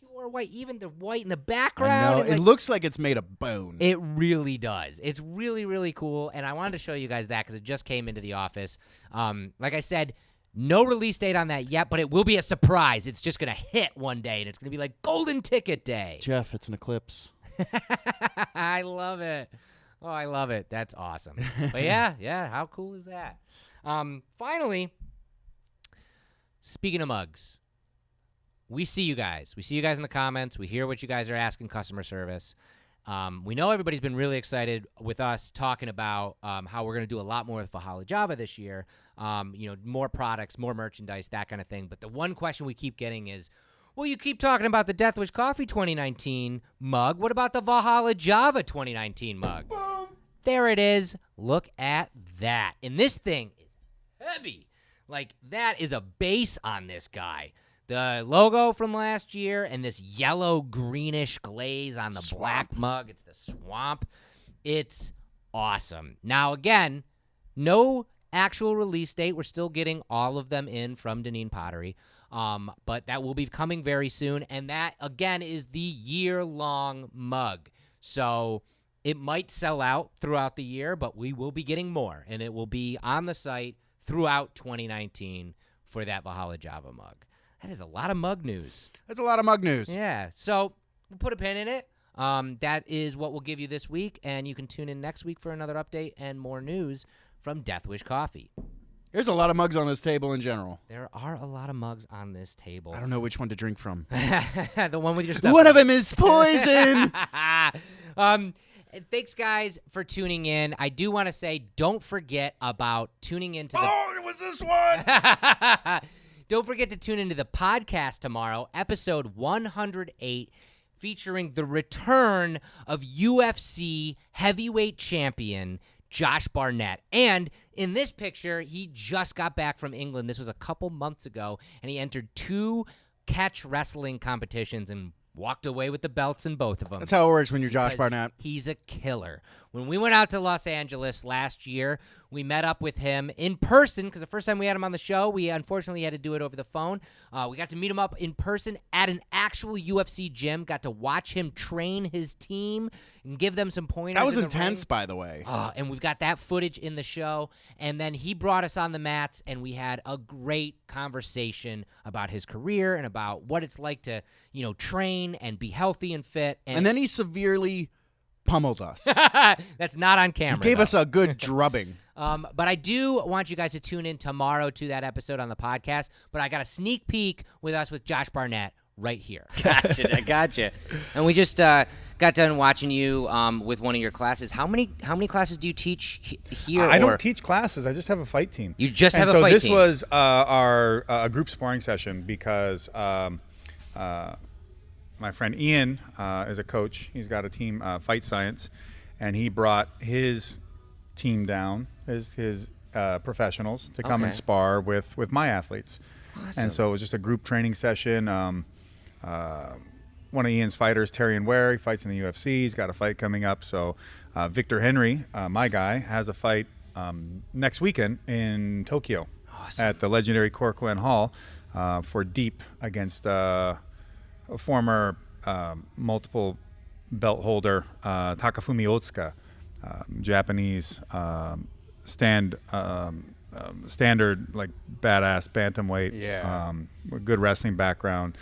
Pure white. Even the white in the background. I know. It looks like it's made of bone. It really does. It's really, really cool. And I wanted to show you guys that because it just came into the office. Like I said, no release date on that yet, but it will be a surprise. It's just going to hit one day, and it's going to be like Golden Ticket Day. Jeff, it's an eclipse. I love it. Oh, I love it. That's awesome. But yeah, how cool is that? Finally, speaking of mugs, we see you guys. We see you guys in the comments. We hear what you guys are asking customer service. We know everybody's been really excited with us talking about how we're going to do a lot more with Valhalla Java this year. More products, more merchandise, that kind of thing. But the one question we keep getting is, well, you keep talking about the Death Wish Coffee 2019 mug. What about the Valhalla Java 2019 mug? Boom. There it is. Look at that. And this thing is heavy. Like, that is a base on this guy. The logo from last year and this yellow-greenish glaze on the black mug. It's the swamp. It's awesome. Now, again, no actual release date. We're still getting all of them in from Deneen Pottery. But that will be coming very soon. And that, again, is the year-long mug. So it might sell out throughout the year, but we will be getting more. And it will be on the site throughout 2019 for that Valhalla Java mug. That is a lot of mug news. That's a lot of mug news. Yeah. So we'll put a pin in it. That is what we'll give you this week. And you can tune in next week for another update and more news from Death Wish Coffee. There's a lot of mugs on this table in general. There are a lot of mugs on this table. I don't know which one to drink from. The one with your stuff. One of them is poison. Thanks, guys, for tuning in. I do want to say, don't forget about tuning into the... Oh, it was this one! Don't forget to tune into the podcast tomorrow, episode 108, featuring the return of UFC heavyweight champion Josh Barnett. And in this picture, he just got back from England. This was a couple months ago, and he entered 2 catch wrestling competitions and walked away with the belts in both of them. That's how it works when you're Josh Barnett. He's a killer. When we went out to Los Angeles last year, we met up with him in person because the first time we had him on the show, we unfortunately had to do it over the phone. We got to meet him up in person at an actual UFC gym, got to watch him train his team and give them some pointers. That was in the intense, ring. by the way. And we've got that footage in the show. And then he brought us on the mats, and we had a great conversation about his career and about what it's like to, train and be healthy and fit. And then he severely pummeled us. That's not on camera. He gave us a good drubbing. But I do want you guys to tune in tomorrow to that episode on the podcast. But I got a sneak peek with us with Josh Barnett right here. I gotcha. And we just got done watching you with one of your classes. How many classes do you teach here? I don't teach classes. I just have a fight team. You just have a fight team. So this was our group sparring session because my friend Ian is a coach. He's got a team, Fight Science, and he brought his team down, his professionals, to come and spar with my athletes. Awesome. And so it was just a group training session. One of Ian's fighters, Terry Ware, he fights in the UFC. He's got a fight coming up. So Victor Henry, my guy, has a fight next weekend in Tokyo at the legendary Korakuen Hall for Deep against a former multiple belt holder, Takafumi Otsuka, Japanese standard, like, badass bantamweight, with good wrestling background,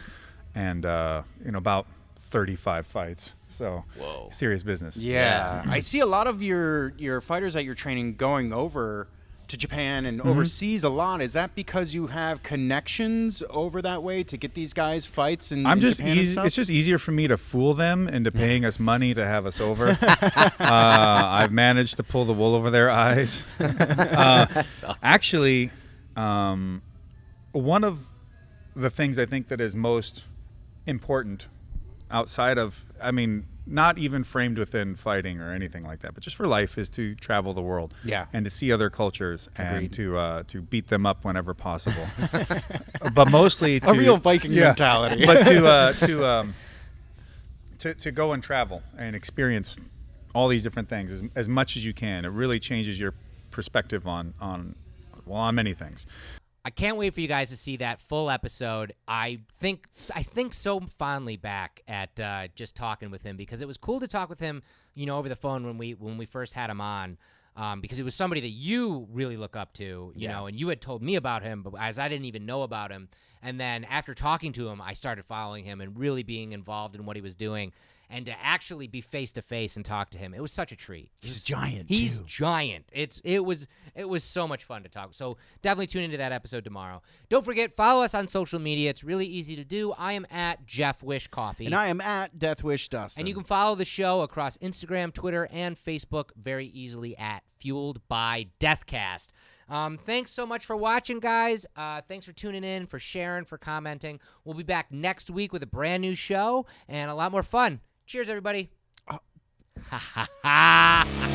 and about 35 fights. So serious business. Yeah. I see a lot of your fighters that you're training going over to Japan and overseas a lot. Is that because you have connections over that way to get these guys fights in Japan and stuff? It's just easier for me to fool them into paying us money to have us over. I've managed to pull the wool over their eyes. That's awesome. Actually, one of the things I think that is most important outside of, I mean, not even framed within fighting or anything like that, but just for life, is to travel the world, and to see other cultures. Agreed. And to beat them up whenever possible. But mostly a real Viking mentality. But to go and travel and experience all these different things as much as you can. It really changes your perspective on many things. I can't wait for you guys to see that full episode. I think so fondly back at just talking with him, because it was cool to talk with him, over the phone when we first had him on, because it was somebody that you really look up to, you know, and you had told me about him, but as I didn't even know about him. And then after talking to him, I started following him and really being involved in what he was doing. And to actually be face to face and talk to him, it was such a treat. He's giant. He's too. giant. It was so much fun to talk. So definitely tune into that episode tomorrow. Don't forget, follow us on social media. It's really easy to do. I am at Jeff Wish Coffee, And I am at Death Wish Dustin. and you can follow the show across Instagram, Twitter, and Facebook very easily at Fueled by Deathcast. Thanks so much for watching, guys. Thanks for tuning in, for sharing, for commenting. We'll be back next week with a brand new show and a lot more fun. Cheers, everybody. Ha ha ha.